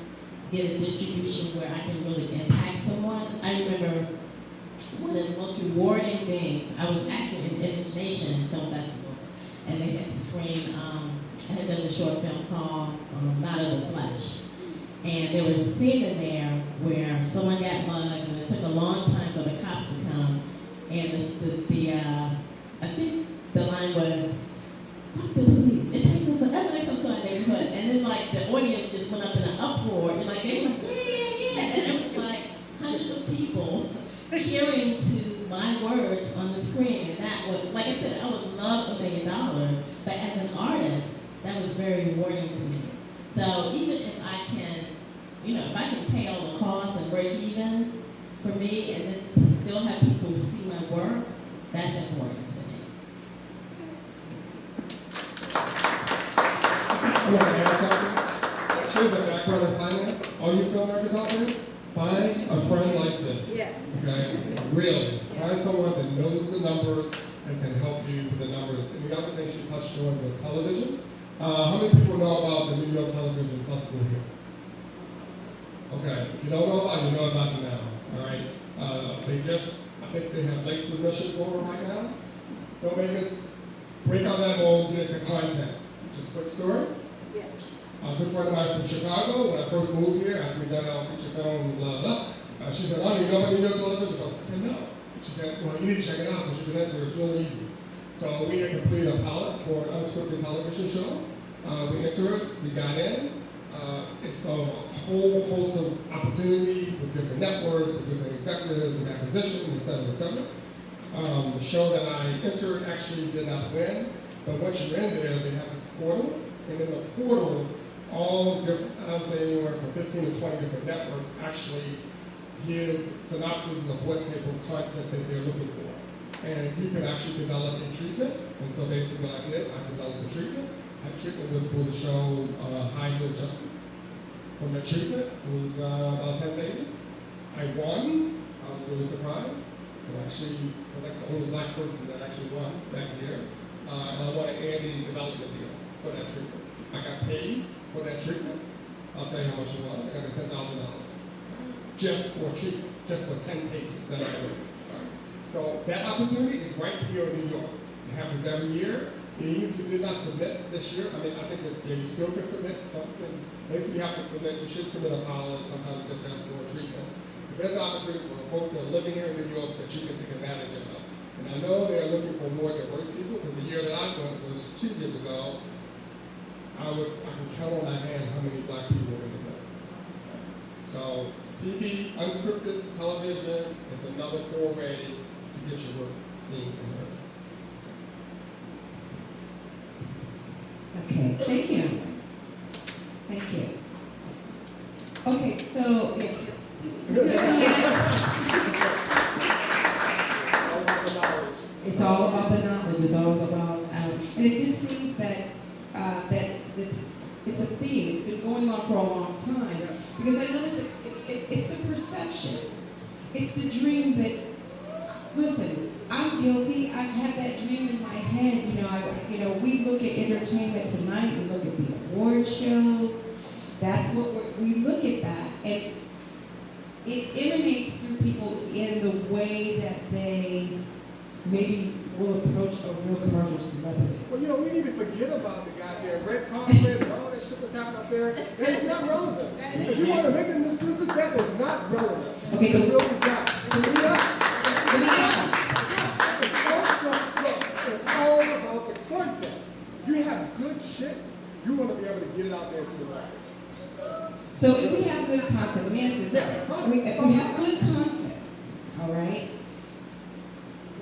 get a distribution where I can really impact someone. I remember one of the most rewarding things, I was actually in ImageNation Film Festival, and they had screened, I had done a short film called Not of the Flesh. And there was a scene in there where someone got mugged, and it took a long time for the cops to come. And I think the line was, "Fuck the police! It takes them forever to come to our neighborhood." And then the audience just went up in an uproar, and they were like, "Yeah!" And it was like hundreds of people cheering to my words on the screen. And that was, like I said, I would love $1 million, but as an artist, that was very rewarding to me. So even if I can, if I can pay all the costs and break even for me, and then still have people see my work, that's important to me. I want to add something. Here's the background of finance. All you filmmakers out there, find a friend like this. Yeah. Okay? Really. Find someone that knows the numbers and can help you with the numbers. And the other thing she touched on was television. How many people know about the New York Television Festival here? Okay. If you don't know about it, you know about it now. All right? I think they have late submissions going right now. Filmmakers, break out that mold, get into content. Just a quick story. Yes. A good friend of mine from Chicago, when I first moved here, after we done our feature film, blah, blah, blah, she said, "Oh, you know what New York Television Festival?" I said, "No." She said, "Well, you need to check it out, because you can enter it. It's really easy." So we had completed a pilot for an unscripted television show. We entered it, we got in. It's a whole host of opportunities with different networks, with different executives and acquisition, et cetera, et cetera. The show that I entered actually did not win, but once you're in there, they have this portal, and in the portal, all different, I would say anywhere from 15 to 20 different networks actually give synopses of what type of content that they're looking for. And you can actually develop a treatment, and so basically what I did, I developed a treatment. That treatment was for the show High Heel Justice. From that treatment, it was about 10 pages. I won. I was really surprised. I actually was like the only black person that actually won that year. And I won an Andy development deal for that treatment. I got paid for that treatment. I'll tell you how much it was. I got $10,000 just for treatment, just for 10 pages that I wrote. Right? So that opportunity is right here in New York. It happens every year. Even if you did not submit this year, I mean, I think you still can submit something. Basically, you have to submit, you should submit a pilot, sometimes it just has for a treatment. If there's an opportunity for the folks that are living here in New York that you can take advantage of. And I know they are looking for more diverse people, because the year that I went was 2 years ago. I can count on my hand how many black people were in the film. So TV, unscripted television is another foray to get your work seen and heard. Okay, thank you. Thank you. Okay, so it's all about the knowledge. It's all about, and it just seems that it's a theme. It's been going on for a long time, because I know that it's the perception. It's the dream that. Listen, I'm guilty. I've had that dream in my head. We look at entertainment tonight. We look at the award shows. That's what we look at that, and it emanates through people in the way that they maybe will approach a real commercial celebrity. Well, we need to forget about the goddamn red carpet and all that shit that's happening up there. It's not relevant. If you want to make it in this business, that is not relevant. Okay, It so really is not. It's all about the content. You have good shit, you want to be able to get it out there to the market. So if we have good content, let me ask you this. If we have good content, all right,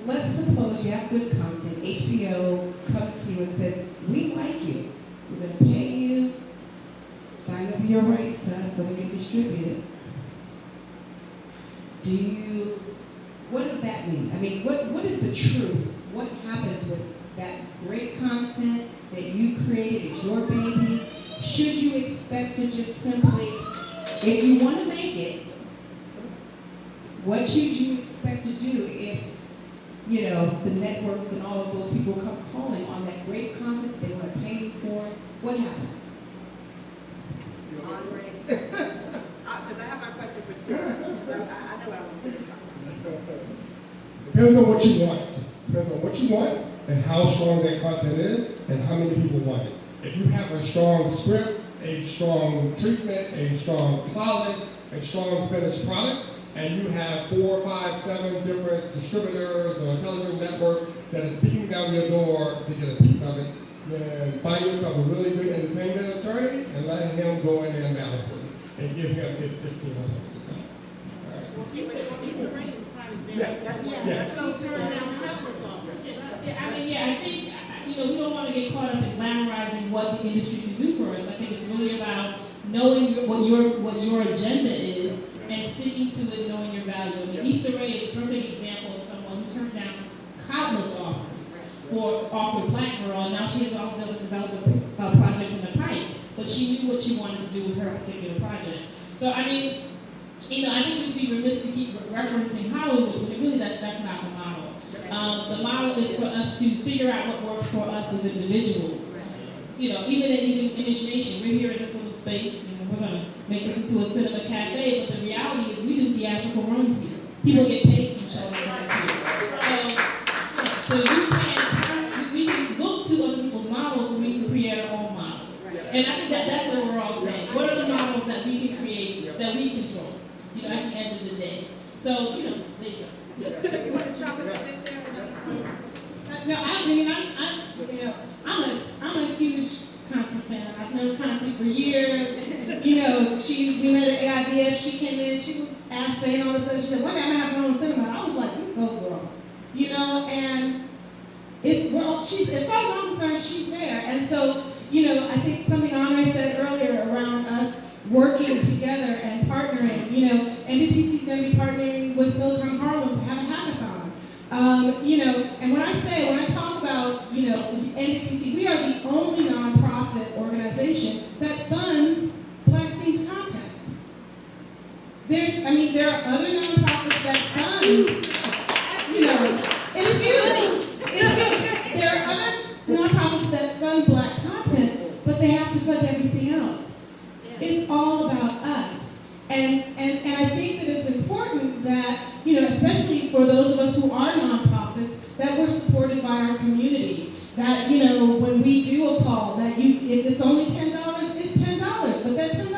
let's suppose you have good content, HBO comes to you and says, "We like you, we're going to pay you, sign up your rights to us so we can distribute it." What does that mean? I mean, what is the truth? What happens with that great content that you created, it's your baby? Should you expect to just simply, if you want to make it, what should you expect to do if, the networks and all of those people come calling on that great content they want to pay you for? What happens? Anre, because I have my question for Sura. I know what I want to talk about. Depends on what you want. Depends on what you want and how strong that content is and how many people want it. If you have a strong script, a strong treatment, a strong pilot, a strong finished product, and you have 4, 5, 7 different distributors or a television network that is beating down your door to get a piece of it, then find yourself a really good entertainment attorney and let him go in there and battle for you and give him his 15 or 20%. All right. Lisa Ray is a prime example. Let's go turn down Countless offers. I think, we don't want to get caught up in glamorizing what the industry can do for us. I think it's really about knowing what your agenda is and and sticking to it, knowing your value. I mean, Issa Rae is a perfect example of someone who turned down countless offers for Awkward Black Girl, and now she has all these other development projects in the pipe, but she knew what she wanted to do with her particular project. So, I mean, I think we'd be remiss to keep referencing Hollywood, but really that's not the model. The model is for us to figure out what works for us as individuals. Even at ImageNation, we're here in this little space, we're going to make this into a cinema cafe, but the reality is we do theatrical runs here. People get paid to show their runs here. So we can look to other people's models and we can create our own models. And I think that's what we're all saying. What are the models that we can create, that we control, at the end of the day? So, there you go. You want to chop it up in there? No, I'm a huge Kansi fan. I've known Kansi for years. We met at AIBF. She came in. She was asked, saying all of a sudden, she said, "One day I'm gonna have my own cinema." I was like, "You go, girl." And she's, as far as I'm concerned, she's there. And so, I think something Anre said earlier around us working together and partnering. NBPC is going to be partnering with Silicon Harlem to have a hackathon. And when I talk about, NBPC, we are the only nonprofit organization that funds Black-themed content. There are other nonprofits that fund, it's huge. It's huge. There are other nonprofits that fund Black content, but they have to fund everything else. It's all about us. And I think that it's important that, especially for those of us who are nonprofits, that we're supported by our community. That, when we do a call, that if it's only $10, it's $10. But that $10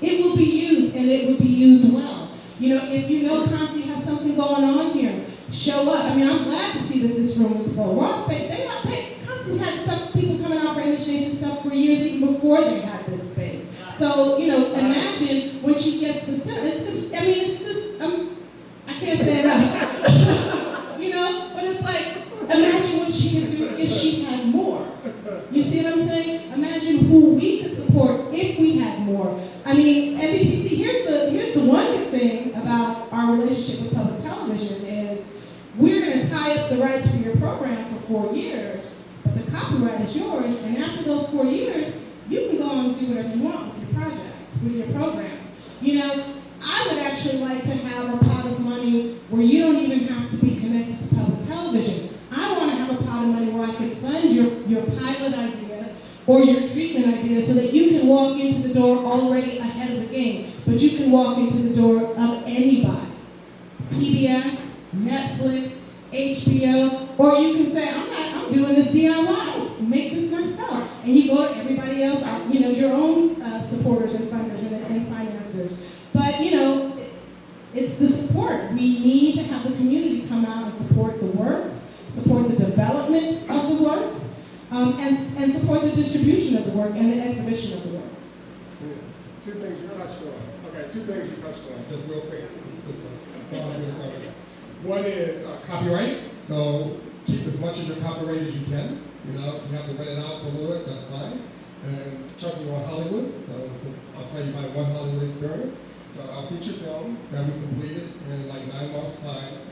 it will be used, and it will be used well. If Kansi has something going on here, show up. I'm glad to see that this room is full. Kansi's had people coming out for ImageNation stuff for years, even before they had this space. So, imagine when she gets the cinema. I can't say enough. But it's like, imagine what she could do if she had more. You see what I'm saying? Imagine who we could support if we had more. NBPC, here's the one good thing about our relationship with public television is we're going to tie up the rights for your program for 4 years, but the copyright is yours, and after those 4 years, you can go and do whatever you want with your project, with your program. I would actually like to have a pot of money where you don't even have to be connected to public television. I want to have a pot of money where I can fund your pilot idea or your treatment idea so that you can walk into the door already ahead of the game, but you can walk into the door of anybody. PBS, Netflix, HBO, or you can say, I'm doing this DIY, make this myself. And you go to everybody else, your own supporters and funders and financiers. But, it's the support. We need to have the community come out and support the work, support the development of the work, and support the distribution of the work and the exhibition of the work. Two things you touched on. Just real quick. One is copyright. So keep as much of your copyright as you can. You have to rent it out for a little bit, that's fine. And charging on Hollywood. So I'll tell you my one Hollywood experience. So our feature film that we completed in like 9 months' time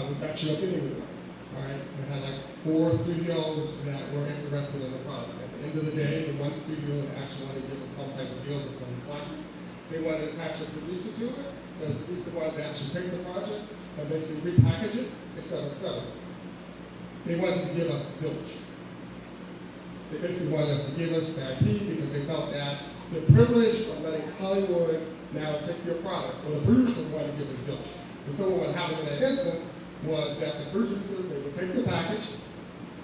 was actually up anywhere. Right? We had like 4 studios that were interested in the product. At the end of the day, the one studio actually wanted to give us some type of deal with some content. They wanted to attach a producer to it. The producer wanted to actually take the project and basically repackage it, et cetera, et cetera. They wanted to give us zilch. They basically wanted us to give us that IP because they felt that the privilege of letting Hollywood now take your product, or the producer wanted to give us zilch. And so what would happen in that instant was that the producer, they would take the package,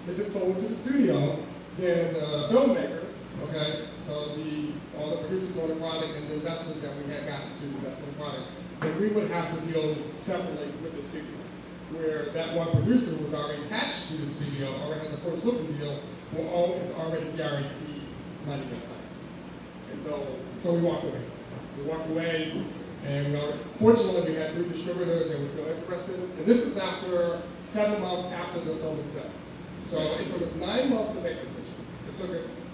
if it's sold to the studio, then the filmmakers, so all the producers on the product and the investors that we had gotten to invest in the product, then we would have to deal separately with the studio, where that one producer was already attached to the studio, already has a first looking deal, is already guaranteed money in the bank. And so we walked away. And fortunately, we had 3 distributors that were still interested. And this is after 7 months after the film is done. So it took us 9 months to make the picture. It took us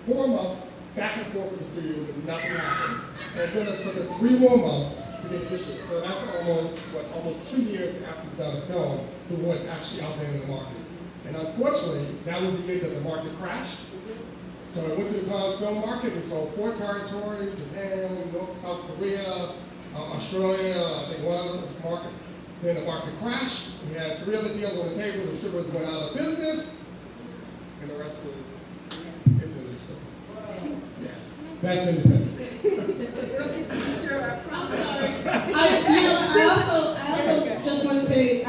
4 months back and forth with the studio, but nothing happened. And then it took us 3 more months to get issued. So that's almost 2 years after we've done a film before it's actually out there in the market. And unfortunately, that was the year that the market crashed. So I went to the Cannes film market and sold 4 territories: Japan, South Korea, Australia, I think one other market. Then the market crashed. We had 3 other deals on the table. The distributors went out of business, and the rest is industry. Yeah, that's independent. We'll get to you, Sura. I'm sorry. I also just want to say,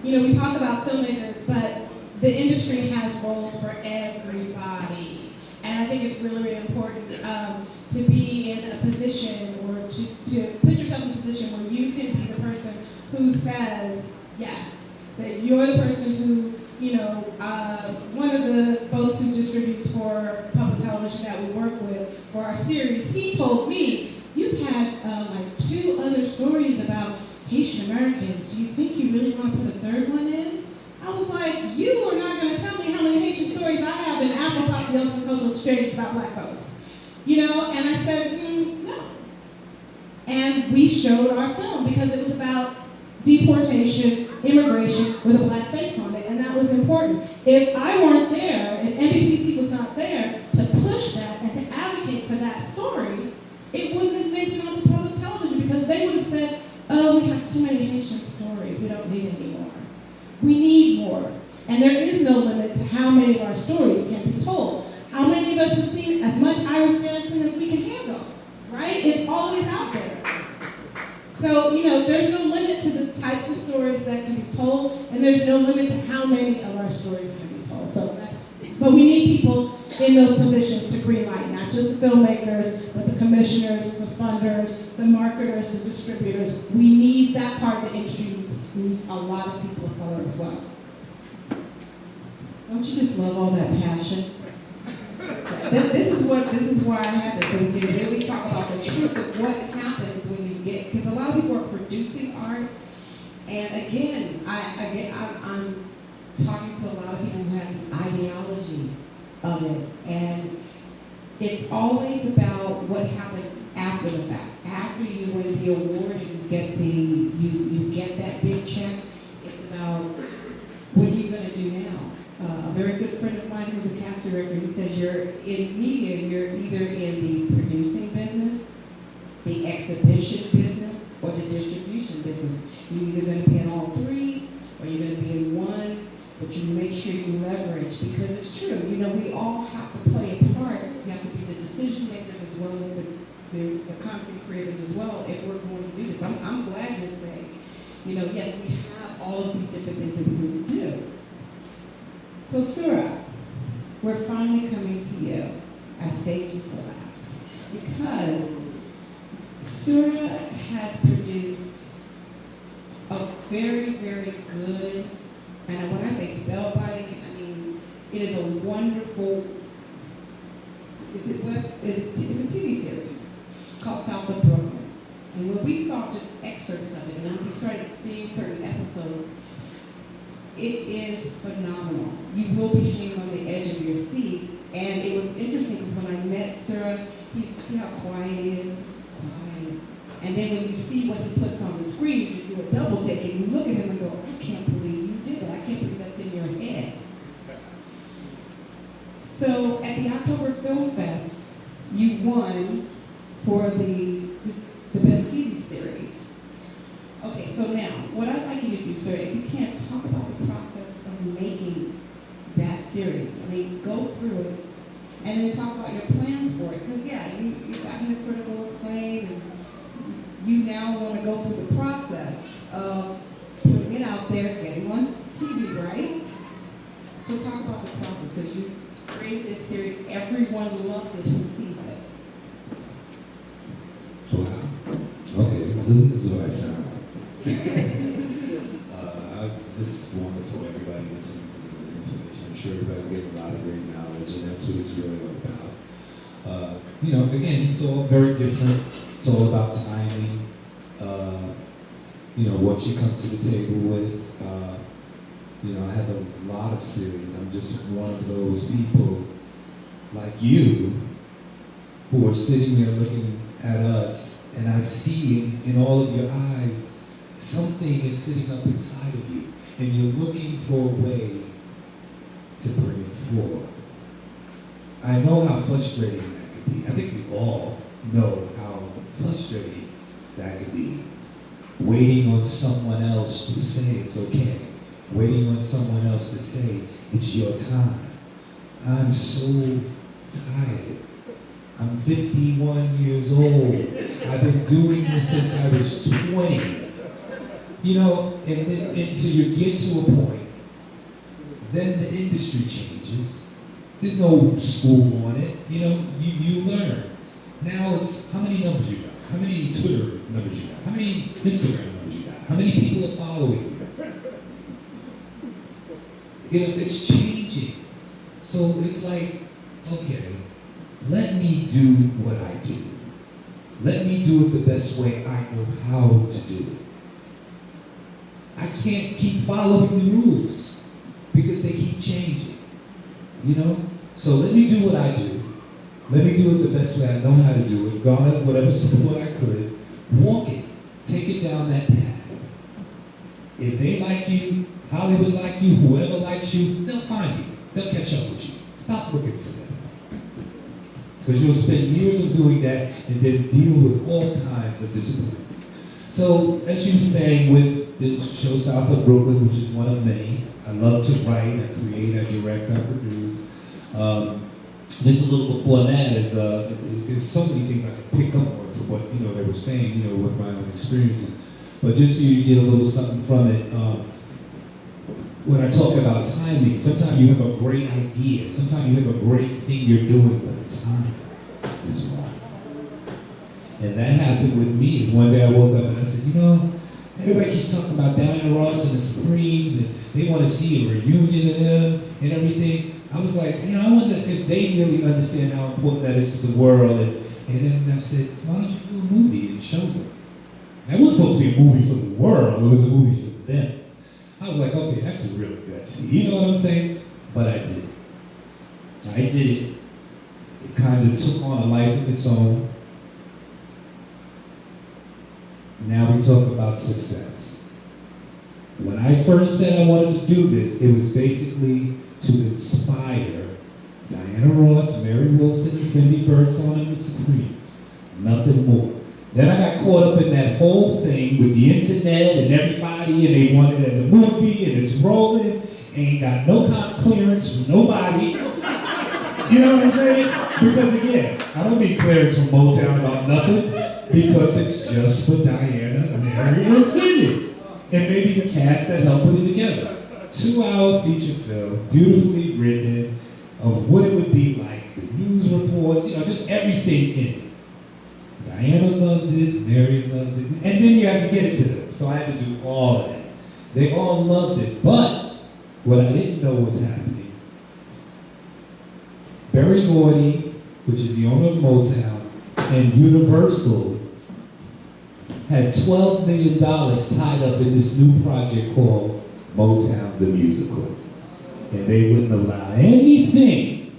we talk about filmmakers, but the industry has roles for everybody. And I think it's really, really important to be in a position or to put yourself in a position where you can be the person who says yes, that you're the person who, one of the folks who distributes for public television that we work with for our series, he told me, you've had like 2 other stories about Haitian Americans. Do you think you really want to put a 3rd one in? I was like, you are not going to tell me how many Haitian stories I have in Afro-Pop, the Ultimate Cultural Exchange about Black folks. And I said, no. And we showed our film because it was about deportation, immigration with a Black face on it, and that was important. If I weren't there, if NBPC was not there to push that and to advocate for that story, it wouldn't have made it onto public television because they would have said, oh, we have too many Haitian stories, we don't need any more. We need more. And there is no limit to how many of our stories can be told. How many of us have seen as much Iris Jackson as we can handle, right? It's always out there. So, there's no limit to the types of stories that can be told, and there's no limit to how many of our stories can be told. But we need people in those positions to greenlight, not just the filmmakers, but the commissioners, the funders, the marketers, the distributors. We need that part of the industry needs a lot of people of color as well. Don't you just love all that passion? This is why I have this, so we can really talk about the truth of what happens when you get, because a lot of people are producing art, and again, I'm talking to a lot of people who have the ideology of it, and it's always about what happens after the fact. After you win the award and you get that big check, it's about what are you going to do now? A very good friend of mine who's a cast director, he says you're in media, you're either in the producing business, the exhibition business, or the distribution business. You're either going to be in all 3, or you're going to be in one, but you make sure you leverage, because it's true, we all have to play a part. We have to be the decision makers as well as the content creators as well if we're going to do this. I'm glad you're saying, yes, we have all of these different things that we need to do. So Sura, we're finally coming to you. I saved you for last. Because Sura has produced a very, very good, and when I say spellbinding, I mean, it is a wonderful, it's a TV series called South of Brooklyn. And when we saw just excerpts of it, and when we started seeing certain episodes, it is phenomenal. You will be hanging on the edge of your seat. And it was interesting because when I met Sura, you see how quiet he is? He's quiet. And then when you see what he puts on the screen, you just do a double take and you look at him and go, I can't believe you did that. I can't believe that's in your head. So at the October Film Fest, you won for the best TV series. Okay, so now, what I'd like you to do, sir, if you can't talk about the process of making that series, go through it, and then talk about your plans for it, because you've gotten the critical acclaim, and you now want to go through the process of putting it out there, getting on TV, right? So talk about the process, because you created this series, everyone loves it who sees it. Wow. Okay, so this is what I sound like. This is wonderful, everybody listening to the information. I'm sure everybody's getting a lot of great knowledge, and that's what it's really all about. Again, it's all very different. It's all about timing. What you come to the table with. I have a lot of series. I'm just one of those people like you who are sitting there looking at us, and I see in all of your eyes, something is sitting up inside of you, and you're looking for a way to bring it forward. I know how frustrating that could be. I think we all know how frustrating that could be. Waiting on someone else to say it's okay. Waiting on someone else to say it's your time. I'm so tired. I'm 51 years old. I've been doing this since I was 20. You know, and then until you get to a point, then the industry changes. There's no school on it. You know, you learn. Now it's how many numbers you got? How many Twitter numbers you got? How many Instagram numbers you got? How many people are following you? You know, it's changing. So it's like, okay, let me do what I do. Let me do it the best way I know how to do it. I can't keep following the rules because they keep changing. You know? So let me do what I do. Let me do it the best way I know how to do it. Garner whatever support I could. Walk it. Take it down that path. If they like you, Hollywood like you, whoever likes you, they'll find you. They'll catch up with you. Stop looking for them. Because you'll spend years of doing that and then deal with all kinds of disappointment. So, as you were saying, with the show South of Brooklyn, which is one of many, I love to write, I create, I direct, I produce. Just a little before that is, there's so many things I can pick up on from what, you know, they were saying, you know, with my own experiences. But just for you to get a little something from it, when I talk about timing, sometimes you have a great idea, sometimes you have a great thing you're doing, but the time is wrong. And that happened with me, is one day I woke up and I said, you know, everybody keeps talking about Diana Ross and the Supremes, and they want to see a reunion of them and everything. I was like, you know, I wonder if they really understand how important that is to the world. And then I said, why don't you do a movie and show them? That was supposed to be a movie for the world, it was a movie for them. I was like, okay, that's real gutsy. You know what I'm saying? But I did it. I did it. It kind of took on a life of its own. Now we talk about success. When I first said I wanted to do this, it was basically to inspire Diana Ross, Mary Wilson, Cindy Birdsong, and the Supremes. Nothing more. Then I got caught up in that whole thing with the internet and everybody, and they want it as a movie, and it's rolling, ain't got no kind of clearance from nobody. You know what I'm saying? Because again, I don't need clearance from Motown about nothing, because it's just for Diana, Mary, and Cindy. And maybe the cast that helped put it together. 2-hour feature film, beautifully written, of what it would be like, the news reports, you know, just everything in it. Diana loved it, Mary loved it, and then you had to get it to them. So I had to do all of that. They all loved it, but what I didn't know was happening. Berry Gordy, which is the owner of Motown, and Universal had $12 million tied up in this new project called Motown the Musical. And they wouldn't allow anything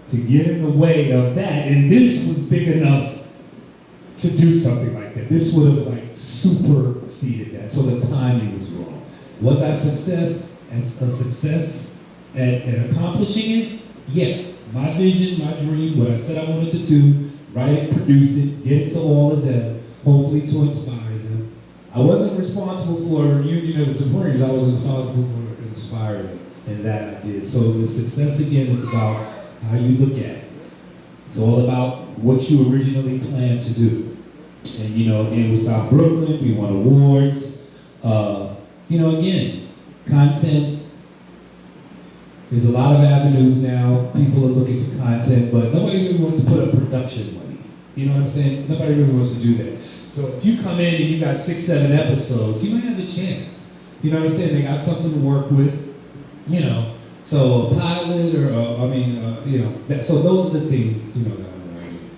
to get in the way of that. And this was big enough to do something like that. This would have like superseded that. So the timing was wrong. Was I a success at accomplishing it? Yeah. My vision, my dream, what I said I wanted to do, write it, produce it, get it to all of them, hopefully to inspire them. I wasn't responsible for a reunion of the Supremes. I was responsible for inspiring them, and that I did. So the success, again, is about how you look at it. It's all about what you originally planned to do. And, you know, again, with South Brooklyn, we won awards. You know, again, content. There's a lot of avenues now. People are looking for content, but nobody really wants to put up production money. You know what I'm saying? Nobody really wants to do that. So if you come in and you got 6-7 episodes, you might have a chance. You know what I'm saying? They got something to work with, you know. So a pilot or, you know, so those are the things, you know, that I'm learning.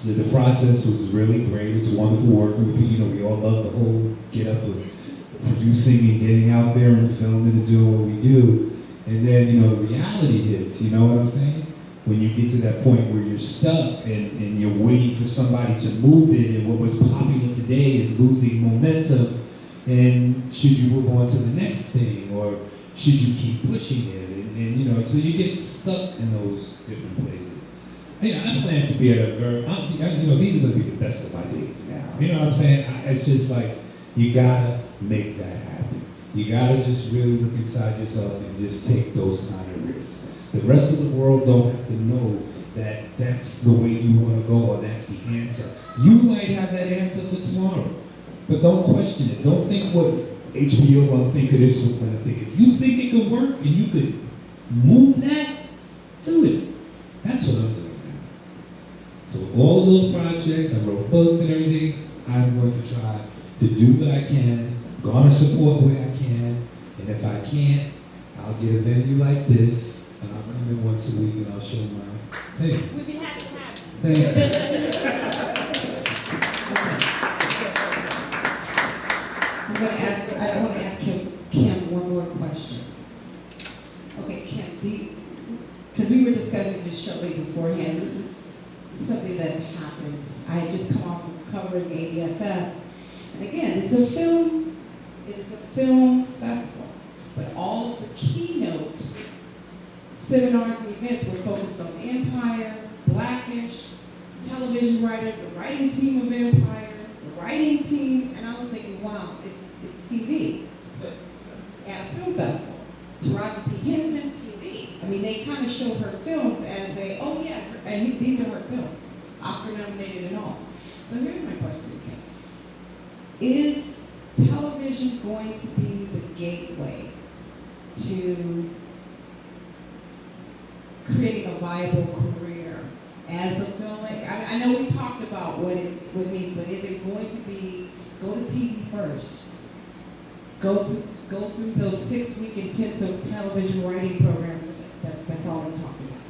The process was really great. It's wonderful working with people. You know, we all love the whole get up of producing and getting out there and filming and doing what we do. And then, you know, the reality hits, you know what I'm saying? when you get to that point where you're stuck and you're waiting for somebody to move it, and what was popular today is losing momentum, and should you move on to the next thing, or should you keep pushing it? And you know, so you get stuck in those different places. You know, I plan to be at a very, you know, these are going to be the best of my days now. You know what I'm saying? It's just like, you gotta make that happen. You gotta just really look inside yourself and just take those kind of risks. The rest of the world don't have to know that that's the way you want to go, or that's the answer. You might have that answer for tomorrow, but don't question it. Don't think what HBO will think of this, what's going to think. If you think it could work and you could move that, do it. That's what I'm doing now. So all of those projects, I wrote books and everything, I'm going to try to do what I can, garner support where I can, and if I can't, I'll get a venue like this, and I'll come in once a week and I'll show my thing. We'd be happy to have you. Thank you. I want to ask Kim one more question. Okay, Kim, because we were discussing just shortly beforehand, this is something that happened. I had just come off of covering ABFF, and again, it is a film festival, but all of the keynote seminars and events were focused on Empire, Blackish, television writers, the writing team of Empire, the writing team, and I was thinking, wow, it's TV. But at a film festival, Taraji P. Henson, TV. I mean, they kind of showed her films as oh yeah, and these are her films, Oscar nominated and all. But here's my question, Kim. Is television going to be the gateway to creating a viable career as a filmmaker? I know we talked about what it means, but is it going to be go to TV first, go through those 6-week intensive television writing programs? That's all we're talking about.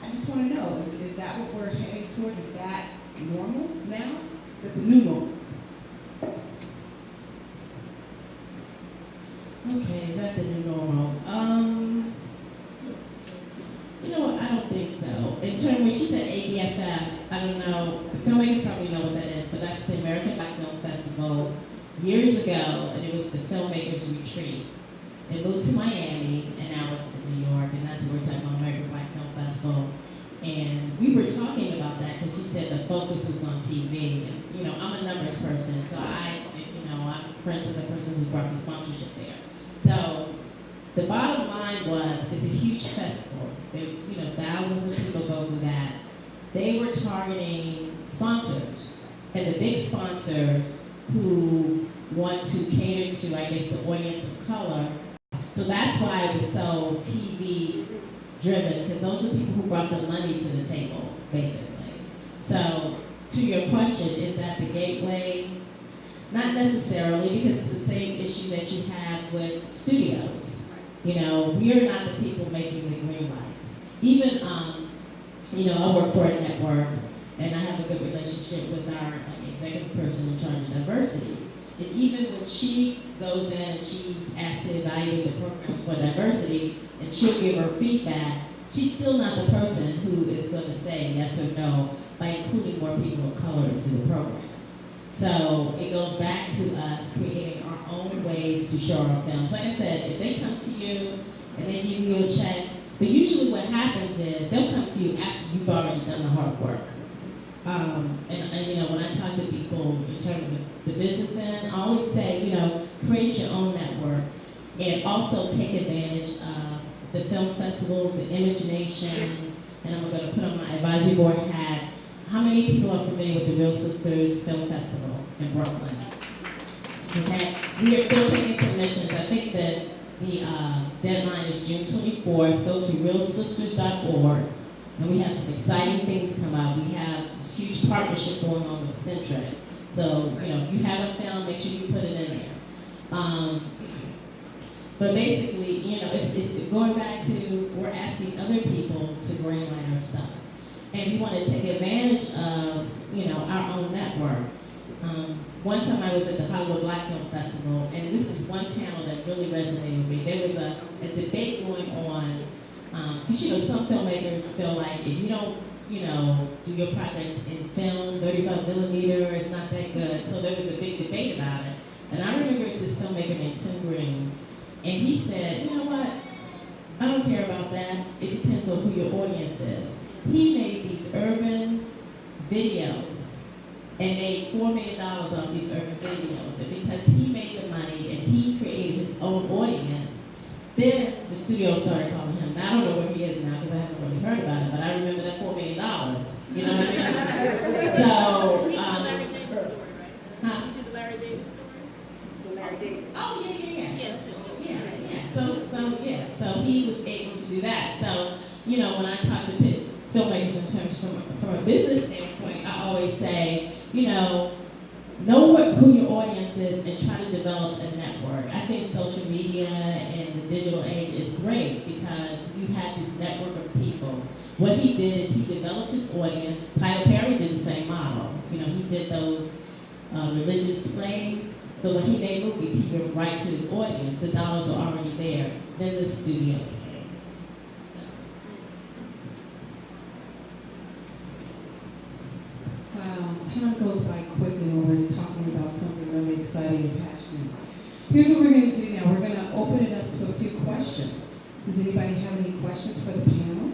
I just want to know, is that what we're heading towards? Is that normal now? Is that the new normal? Okay, is that the new normal? You know what, I don't think so. In terms, when she said ABFF, I don't know, the filmmakers probably know what that is, but that's the American Black Film Festival years ago, and it was the Filmmakers Retreat. It moved to Miami, and now it's in New York, and that's where we're talking about American Black Film Festival. And we were talking about that because she said the focus was on TV. And, you know, I'm a numbers person, so I'm friends with the person who brought the sponsorship there. So the bottom line was, it's a huge festival. Thousands of people go through that. They were targeting sponsors, and the big sponsors who want to cater to, I guess, the audience of color. So that's why it was so TV driven, because those are people who brought the money to the table, basically. So to your question, is that the gateway? Not necessarily, because it's the same issue that you have with studios. We are not the people making the green lights. Even, I work for a network, and I have a good relationship with our executive person in charge of diversity. And even when she goes in and she's asked to evaluate the programs for diversity, and she'll give her feedback, she's still not the person who is going to say yes or no by including more people of color into the program. So it goes back to us creating our own ways to show our films. Like I said, if they come to you and they give you a check, but usually what happens is they'll come to you after you've already done the hard work. When I talk to people in terms of the business end, I always say, create your own network and also take advantage of the film festivals, the ImageNation, and I'm going to put on my advisory board hat. How many people are familiar with the Reel Sisters Film Festival in Brooklyn? Okay, we are still taking submissions. I think that the deadline is June 24th. Go to reelsisters.org, and we have some exciting things come out. We have this huge partnership going on with Centric. So, if you have a film, make sure you put it in there. But basically, it's going back to, we're asking other people to greenlight our stuff. And we want to take advantage of, our own network. One time I was at the Hollywood Black Film Festival, and this is one panel that really resonated with me. There was a debate going on Because some filmmakers feel like if you don't, do your projects in film, 35 millimeter, it's not that good. So there was a big debate about it. And I remember it's this filmmaker named Tim Green, and he said, you know what, I don't care about that. It depends on who your audience is. He made these urban videos and made $4 million off these urban videos. And because he made the money and he created his own audience, then the studio started calling him. Now, I don't know where he is now because I haven't really heard about it, but I remember that $4 million. You know what I mean? So, We did the Larry Davis story, right? huh? You did the Larry Davis story? The Larry Davis. Oh, yeah. Yes. So he was able to do that. So, when I talk to filmmakers in terms from a business standpoint, I always say, know who your audience is and try to develop a network. I think social media and the digital age is great because you have this network of people. What he did is he developed his audience. Tyler Perry did the same model. He did those religious plays. So when he made movies, he would write to his audience. The dollars were already there. Then the studio came. Wow, time goes by quickly when we're talking about something really exciting and passionate. Here's what we're going to do now. We're going to open it up to a few questions. Does anybody have any questions for the panel?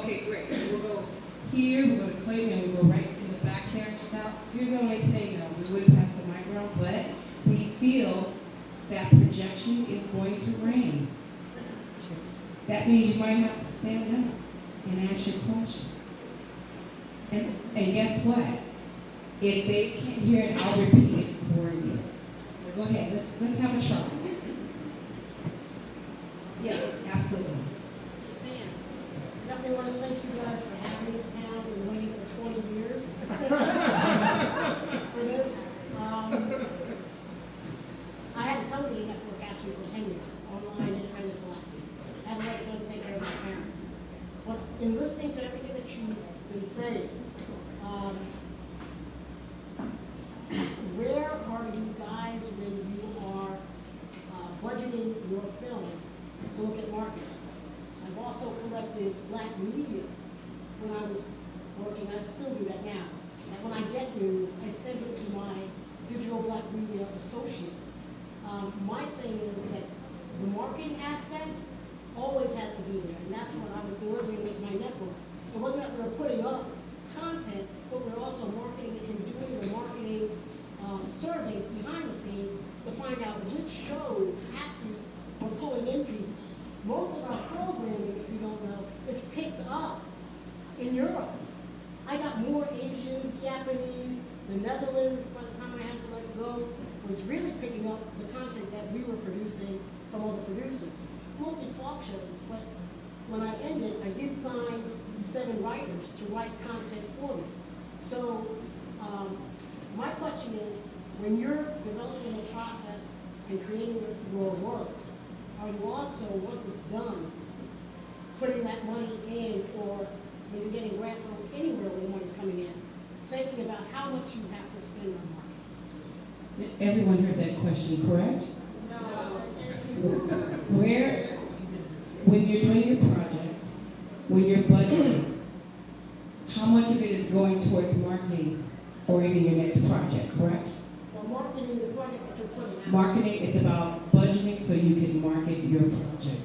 Okay, great. So we'll go here, we'll go to Clayton, and we'll go right in the back there. Now, here's the only thing though. We would pass the mic around, but we feel that projection is going to rain. That means you might have to stand up and ask your question. And guess what? If they can't hear it, I'll repeat it for you. So go ahead, let's have a try. Yes, absolutely. Definitely want to thank you guys for having this panel. We've been waiting for 20 years for this. I had a television network actually for 10 years, online, independent black. I had to let it go to take care of my parents. But in listening to everything that you've been saying, where are you guys when you are budgeting your film to look at marketing? I've also collected black media when I was working. I still do that now. And when I get news, I send it to my digital black media associate. My thing is that the marketing aspect always has to be there, and that's what I was delivering with my network. It wasn't that we were putting up content, but we're also marketing and doing the marketing surveys behind the scenes to find out which shows actually are pulling in people. Most of our programming, if you don't know, is picked up in Europe. I got more Asian, Japanese, the Netherlands, by the time I had to let it go, was really picking up the content that we were producing from other producers. Mostly talk shows, but when I ended, I did sign 7 writers to write content for me. So my question is, when you're developing the process and creating your works, are you also, once it's done, putting that money in, or when you're getting grants from anywhere when the money's coming in, thinking about how much you have to spend on marketing? Everyone heard that question, correct? When you're doing your projects, when you're budgeting, how much of it is going towards marketing or even your next project, correct? Well, marketing the project that you're putting out. Marketing, it's about budgeting so you can market your project.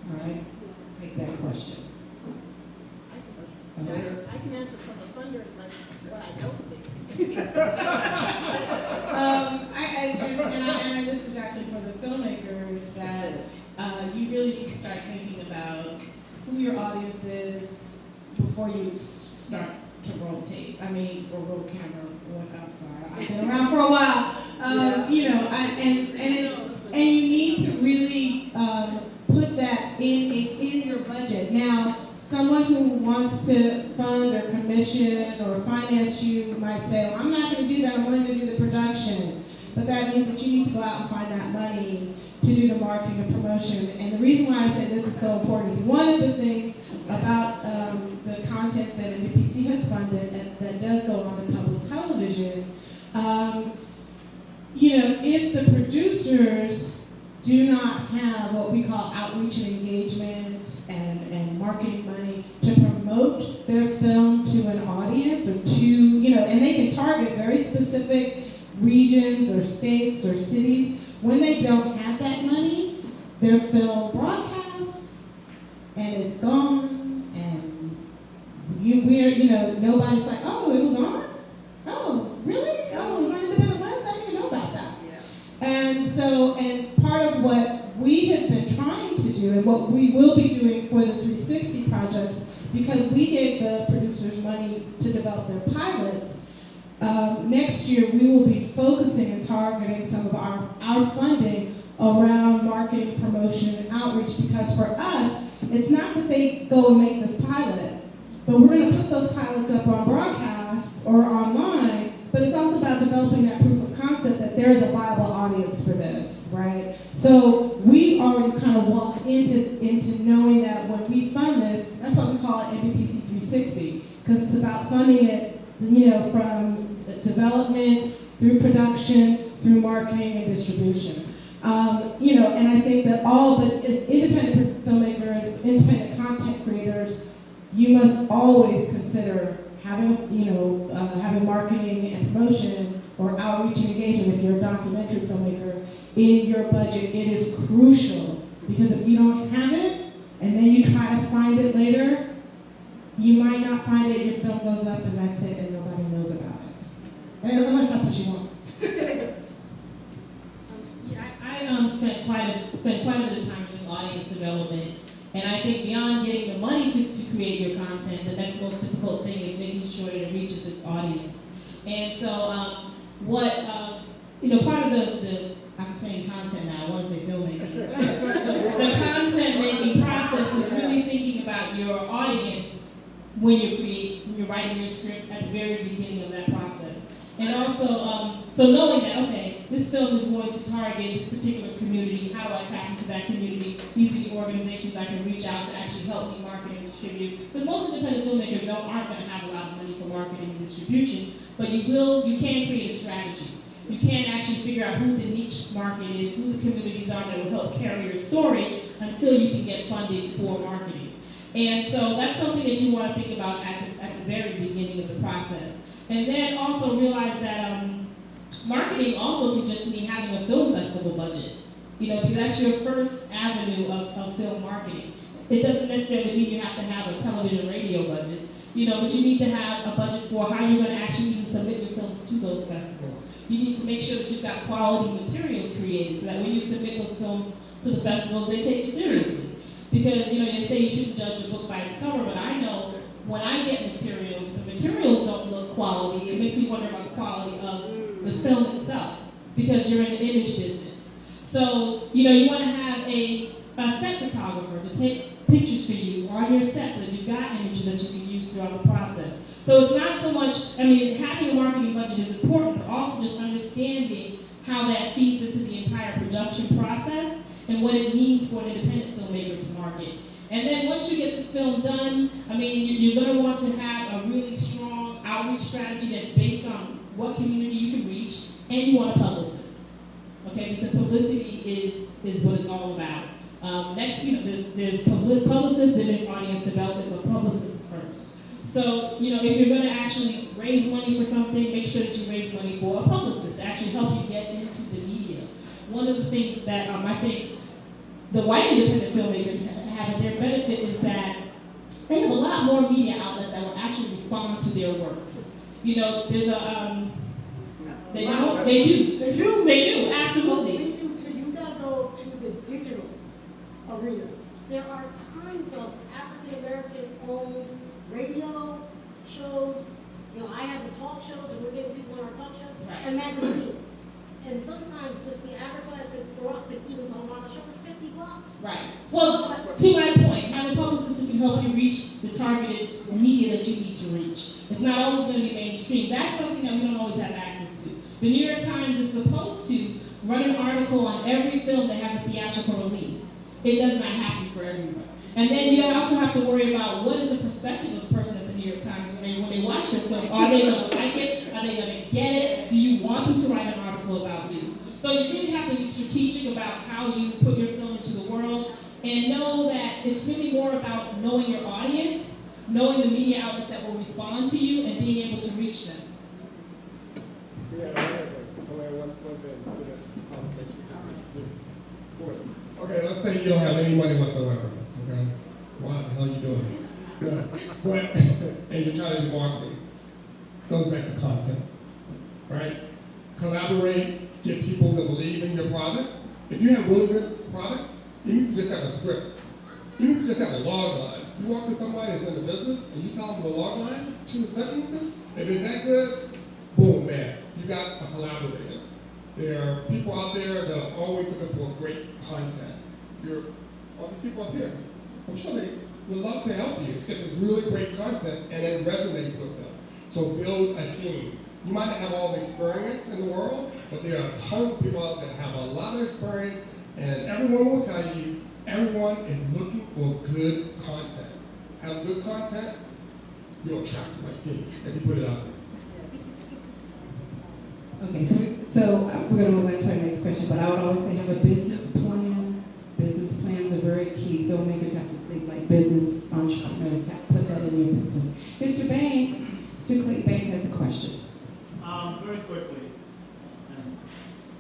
All right? Take that question. Okay. I can answer from the funders like what I don't see. And this is actually for the filmmakers that you really need to start thinking about who your audience is before you start to roll tape. Or roll camera. I'm sorry, I've been around for a while. And you need to really put that in your budget. Now, someone who wants to fund or commission or finance you might say, well, I'm not going to do that, I'm only going to do the production. But that means that you need to go out and find that money to do the marketing and promotion. And the reason why I say this is so important is one of the things about the content that NBPC has funded that does go on in public television, if the producers do not have what we call outreach and engagement and marketing money to promote their film to an audience or to, and they can target very specific regions or states or cities. When they don't have that money, their film broadcasts and it's gone, and nobody's like, oh, it was on? Oh, really? Oh, it was on Independent Lens? I didn't even know about that. And part of what we have been trying to do and what we will be doing for the 360 projects, because we gave the producers money to develop their pilots, next year we will be focusing and targeting some of our funding around marketing, promotion, and outreach, because for us, it's not that they go and make this pilot, but we're going to put those pilots up on broadcast or online, but it's also about developing that proof of concept that there is a viable audience for this, right? So we already kind of walk into knowing that when we fund this, that's what we call it NBPC 360, because it's about funding it, from development through production, through marketing and distribution. And I think that as independent filmmakers, independent content creators, you must always consider having marketing and promotion or outreach and engagement if you're a documentary filmmaker in your budget. It is crucial, because if you don't have it and then you try to find it later, you might not find it, your film goes up and that's it and nobody knows about it. Unless that's what you want. I spent quite a bit of time doing audience development, and I think beyond getting the money to create your content, the next most difficult thing is making sure that it reaches its audience. And so, part of the I'm saying content now, I want to say filmmaking. The content making process is really thinking about your audience when you're writing your script at the very beginning of that process. And also, so knowing that, okay, this film is going to target this particular community, how do I tap into that community? These are the organizations I can reach out to actually help me market and distribute. Because most independent filmmakers aren't going to have a lot of money for marketing and distribution, but you can create a strategy. You can actually figure out who the niche market is, who the communities are that will help carry your story until you can get funding for marketing. And so that's something that you want to think about at the very beginning of the process. And then also realize that marketing also can just mean having a film festival budget. Because that's your first avenue of film marketing. It doesn't necessarily mean you have to have a television radio budget, but you need to have a budget for how you're going to actually even submit your films to those festivals. You need to make sure that you've got quality materials created so that when you submit those films to the festivals, they take it seriously. Because, they say you shouldn't judge a book by its cover, but I know when I get materials, the materials don't look quality. It makes me wonder about the quality of the film itself, because you're in the image business. So, you want to have a set photographer to take pictures for you on your set so that you've got images that you can use throughout the process. So it's not so much, having a marketing budget is important, but also just understanding how that feeds into the entire production process and what it means for an independent filmmaker to market. And then once you get this film done, you're going to want to have a really strong outreach strategy that's based on what community you can reach, and you want a publicist, okay? Because publicity is what it's all about. Next, there's publicists, then there's audience development, but publicists first. So, if you're going to actually raise money for something, make sure that you raise money for a publicist to actually help you get into the media. One of the things that I think the white independent filmmakers have at their benefit is that they have a lot more media outlets that will actually respond to their works. There's a, they do, absolutely. So you gotta go to the digital arena. There are tons of African American owned radio shows. I have the talk shows, and we're getting people on our talk shows, Right. and magazines. And sometimes just the advertisement for us to even go on a show is $50. Right. Well, to my point, have a publicist who can help you reach the targeted media that you need to reach. It's not always going to be mainstream. That's something that we don't always have access to. The New York Times is supposed to run an article on every film that has a theatrical release. It does not happen for everyone. And then you also have to worry about what is the perspective of the person at the New York Times when they watch your film. Are they going to like it? Are they going to get it? Do you want them to write an article about you? So you really have to be strategic about how you put your film into the world, and know that it's really more about knowing your audience, knowing the media outlets that will respond to you, and being able to reach them. Yeah, one thing to this conversation. Go ahead. Okay, let's say you don't have any money whatsoever, okay? Why the hell are you doing this? But, and you're trying to do marketing. Goes back to content, right? Collaborate, get people to believe in your product. If you have really good product, you can just have a script. You can just have a log line. You walk to somebody that's in the business and you tell them the log line, 2 sentences, if it's that good, boom, man, you got a collaborator. There are people out there that are always looking for great content. All these people up here, I'm sure they would love to help you if it's really great content and it resonates with them. So build a team. You might not have all the experience in the world, but there are tons of people out there that have a lot of experience, and everyone will tell you, everyone is looking for good content. Have good content, you'll attract the right team if you put it out there. Okay, so we're going to move on to our next question, but I would always say have a business plan. Business plans are very key. Filmmakers have to think like business entrepreneurs. Have to put that in your business. Mr. Banks, Mr. Clayton Banks has a question. Very quickly, and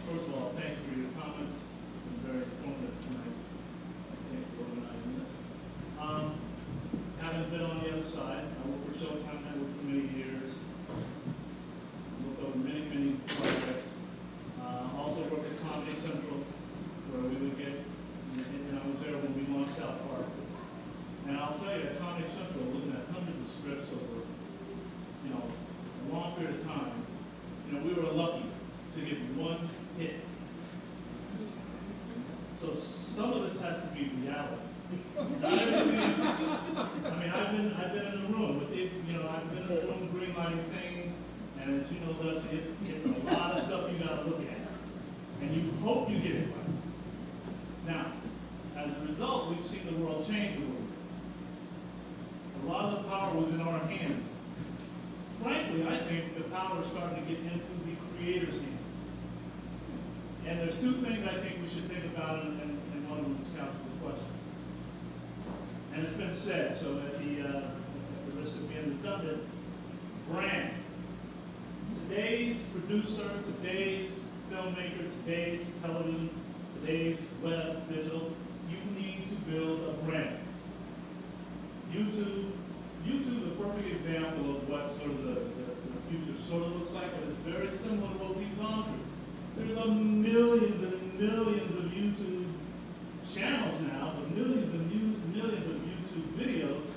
first of all, thanks for your comments. It's been very informative tonight. Thanks for organizing this. Having been on the other side, I worked for Showtime Network for many years. Worked over many projects. Also worked at Comedy Central, where we would get, and I was there when we launched South Park. And I'll tell you, at Comedy Central, looking at hundreds of scripts over, a long period of time, we were lucky to get one hit. So some of this has to be reality. Not everything. I mean, I've been in the room with it. I've been in the room greenlighting things, and as you know, it's a lot of stuff you got to look at, and you hope you get it right. Now, as a result, we've seen the world change a little bit. A lot of the power was in our hands. Frankly, I think the power is starting to get into the creator's hands. And there's 2 things I think we should think about, and one of them is couch for the question. And it's been said, so at the risk of being redundant, brand. Today's producer, today's filmmaker, today's television, today's web, digital, you need to build a brand. YouTube is a perfect example of what sort of the future sort of looks like, but it's very similar to what we've gone through. There's millions and millions of YouTube channels now, but millions and millions of YouTube videos,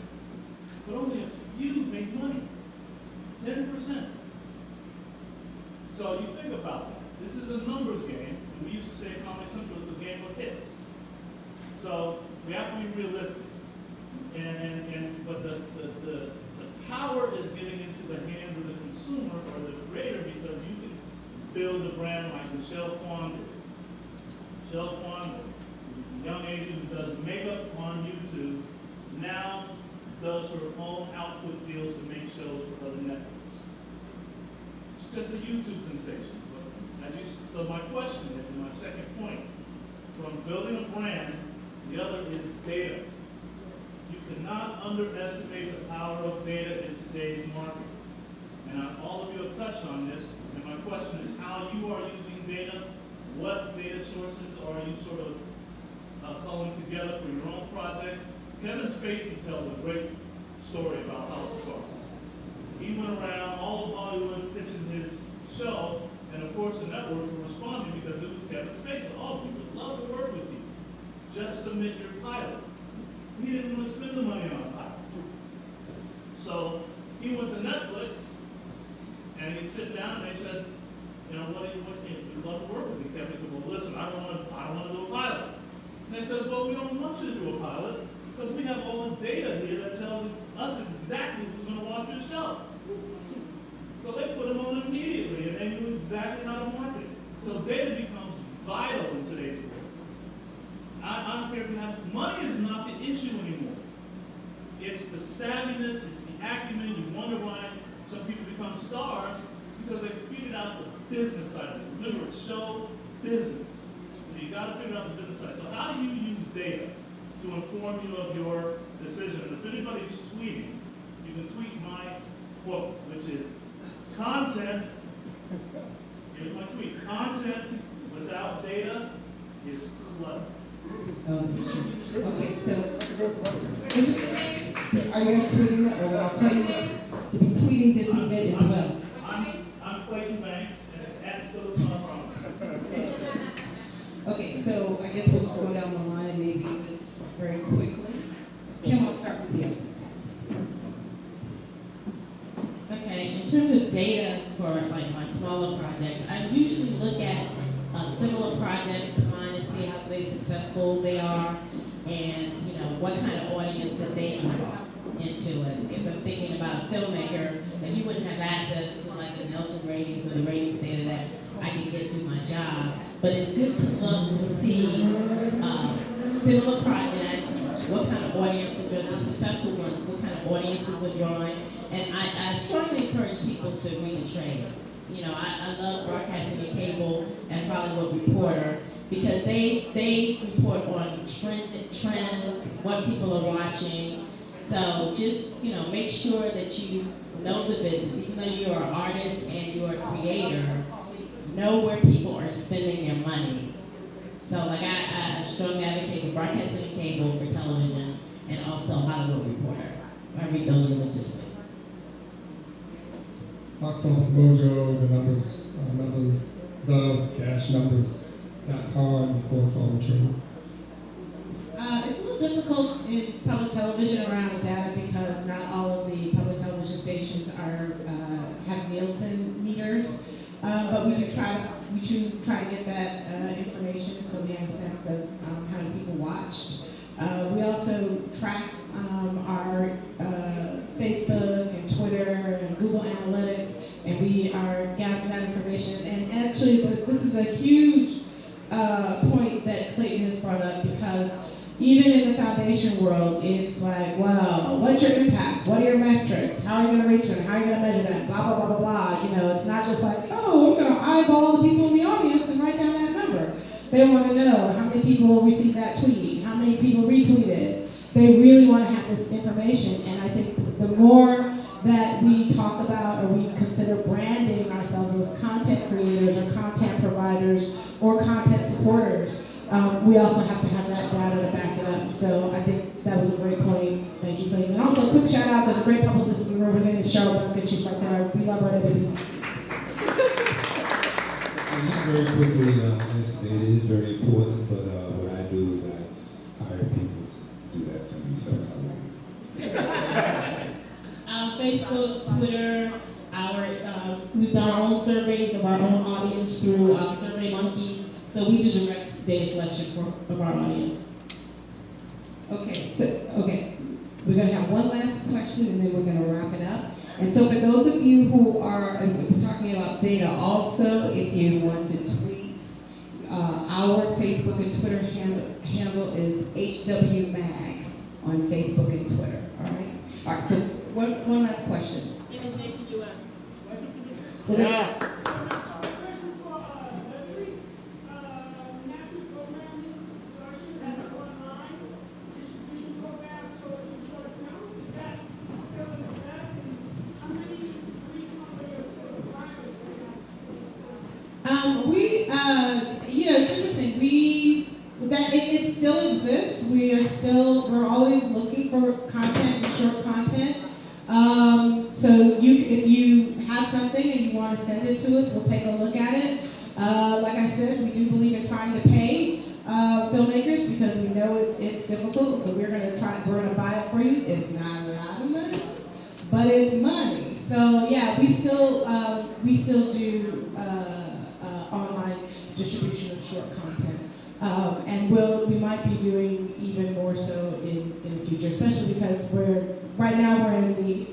but only a few make money. 10%. So you think about that. This is a numbers game, and we used to say at Comedy Central, it's a game of hits. So we have to be realistic. But the power is getting into the hands of the consumer or the creator, because you can build a brand like Michelle Kwan did. Michelle Kwan, a young Asian who does makeup on YouTube, now does her own output deals to make shows for other networks. It's just a YouTube sensation. So my question is, and my second point, from building a brand, the other is data. You cannot underestimate the power of data in today's market. And all of you have touched on this, and my question is how you are using data, what data sources are you sort of culling together for your own projects. Kevin Spacey tells a great story about House of Cards. He went around all of Hollywood pitching his show, and of course the networks were responding because it was Kevin Spacey. Oh, we would love to work with you. Just submit your pilot. He didn't want to spend the money on a pilot. So he went to Netflix, and he sit down, and they said, we'd love to work with you, Kevin. He said, well, listen, I don't want to do a pilot. And they said, well, we don't want you to do a pilot because we have all the data here that tells us exactly who's going to watch your show. So they put him on immediately, and they knew exactly how to market it. So data becomes vital in today's world. I don't care if you have money is not the issue anymore. It's the savviness, it's the acumen. You wonder why some people become stars. It's because they figured out the business side of it. Remember, it's show, business. So you got to figure out the business side. So how do you use data to inform you of your decision? And if anybody's tweeting, you can tweet my quote, which is, content, here's my tweet, content without data is clutter. Okay, so, are you guys tweeting that, or I'll tell you what, to be tweeting this event as well. I'm Clayton Banks, and it's at Silicon Valley. Okay, so I guess we'll just go down the line and maybe just very quickly. Kim, I'll start with you. Okay, in terms of data for like my smaller projects, I usually look at similar projects to mine and see how successful they are, and what kind of audience that they draw into it. Because I'm thinking about a filmmaker, and you wouldn't have access to like the Nelson ratings or the ratings data that I can get through my job. But it's good to look to see similar projects, what kind of audiences are the successful ones, what kind of audiences are drawing. And I strongly encourage people to read the trades. I love broadcasting and cable and Hollywood Reporter because they report on trends, what people are watching. So just, make sure that you know the business. Even though you're an artist and you're a creator, know where people are spending their money. So like I strongly advocate for broadcasting and cable for television and also Hollywood Reporter. I read those religiously. Box Office Mojo, the numbers.com reports all the trends. It's a little difficult in public television around data because not all of the public television stations have Nielsen meters, but we do try to get that information so we have a sense of how many people watched. We also track our Facebook and Twitter and Google Analytics, and we are gathering that information. And actually, this is a huge point that Clayton has brought up because even in the foundation world, it's like, well, what's your impact? What are your metrics? How are you going to reach them? How are you going to measure them? Blah, blah, blah, blah, blah. It's not just like, oh, we're going to eyeball the people in the audience and write down that number. They want to know how many people received that tweet, how many people retweeted. They really want to have this information, and I think the more that we talk about or we consider branding ourselves as content creators or content providers or content supporters, we also have to have that data to back it up. So I think that was a great point. Thank you, Clayton. And also a quick shout out, there's a great publicist in the room. Her name is Cheryl Duncan. She's right there. We love her at NBPC. Just very quickly, it is very important, but what I do is I hire people to do that for me, so Facebook, Twitter, we've done our own surveys of our own audience through SurveyMonkey, so we do direct data collection of our audience. Okay, we're going to have one last question and then we're going to wrap it up. And so for those of you who are talking about data, also if you want to tweet, our Facebook and Twitter handle is HWMag on Facebook and Twitter. All right. So one last question. ImageNation US. Yeah. It's interesting. It still exists. We're always looking for content and short content. So if you have something and you want to send it to us, we'll take a look at it. Like I said, we do believe in trying to pay filmmakers because we know it's difficult. So we're going to buy it for you. It's not a lot of money, but it's money. So yeah, we still do online distribution of short content, and we might be doing even more so in the future, especially because right now we're in the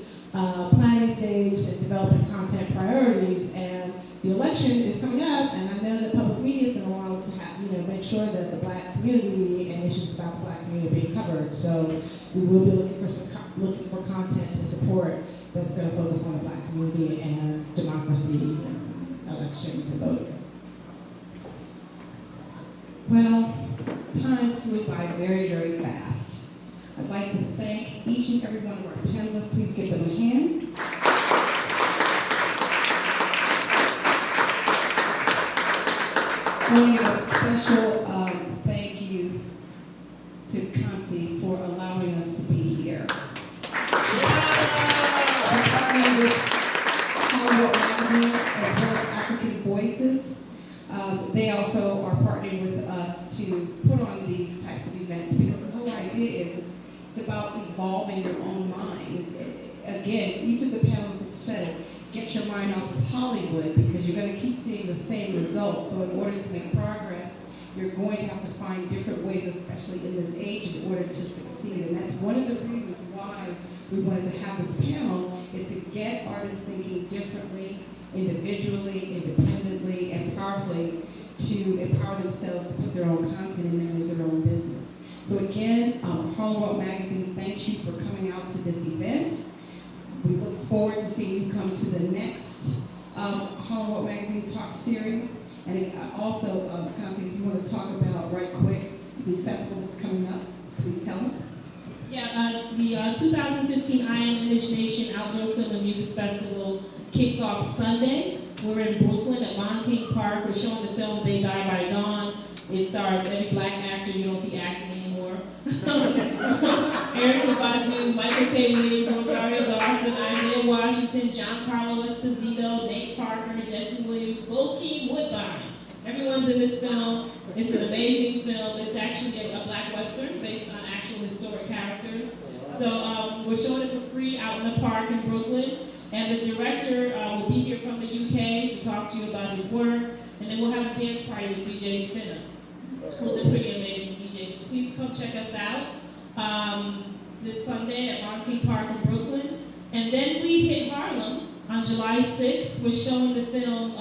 planning stage and developing content priorities, and the election is coming up, and I know that public media is going to want to make sure that the Black community and issues about the Black community are being covered. So we will be looking for content to support that's going to focus on the Black community and democracy and elections and voting. time flew by very, very fast. I'd like to thank each and every one of our panelists. Please give them a hand. I want to give a special thank you to Kansi for allowing us to be here. We're partnering with Harlem World Magazine as well as African Voices. They also are partnering with us to put on these types of events because the whole idea is it's about evolving your own mind. Again, each of the panelists have said it. Get your mind off of Hollywood because you're going to keep seeing the same results. So in order to make progress, you're going to have to find different ways, especially in this age, in order to succeed. And that's one of the reasons why we wanted to have this panel, is to get artists thinking differently, individually, independently, and powerfully to empower themselves to put their own content and manage their own business. So again, Harlem World Magazine thanks you for coming out to this event. We look forward to seeing you come to the next Harlem World Magazine Talk Series. And also, Constance, if you want to talk about right quick the festival that's coming up, please tell them. Yeah, the 2015 ImageNation Outdoor Film and Music Festival kicks off Sunday. We're in Brooklyn at Mon King Park. We're showing the film They Die by Dawn. It stars every black actor you don't see acting anymore. Erica Badu, Michael K. Williams, Rosario Dawson, Isaiah Washington, Giancarlo Esposito, Nate Parker, Jesse Williams, Bokeem Woodbine. Everyone's in this film. It's an amazing film. It's actually a black western based on actual historic characters. So we're showing it for free out in the park in Brooklyn. And the director will be here from the UK to talk to you about his work. And then we'll have a dance party with DJ Spinner, who's a pretty amazing DJ. So please come check us out this Sunday at Mon King Park in Brooklyn. And then we hit Harlem on July 6th. We're showing the film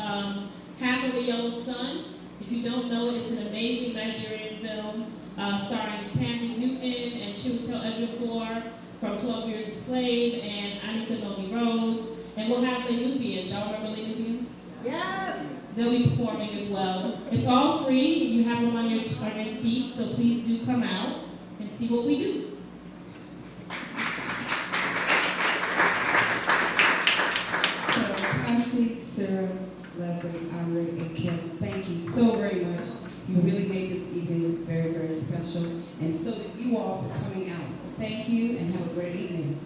Half of a Yellow Sun. If you don't know it, it's an amazing Nigerian film starring Tammy Newton and Chiwetel Ejiofor from 12 Years a Slave and Anika Nomi Rose. And we'll have the Nubians. Y'all remember the Nubians? Yes! They'll be performing as well. It's all free. You have them on your seat, so please do come out and see what we do. So, Kansi, Sura, Leslie, Anre, and Kim, thank you so very much. You really made this evening very, very special. And so did you all for coming out. Thank you and have a great evening.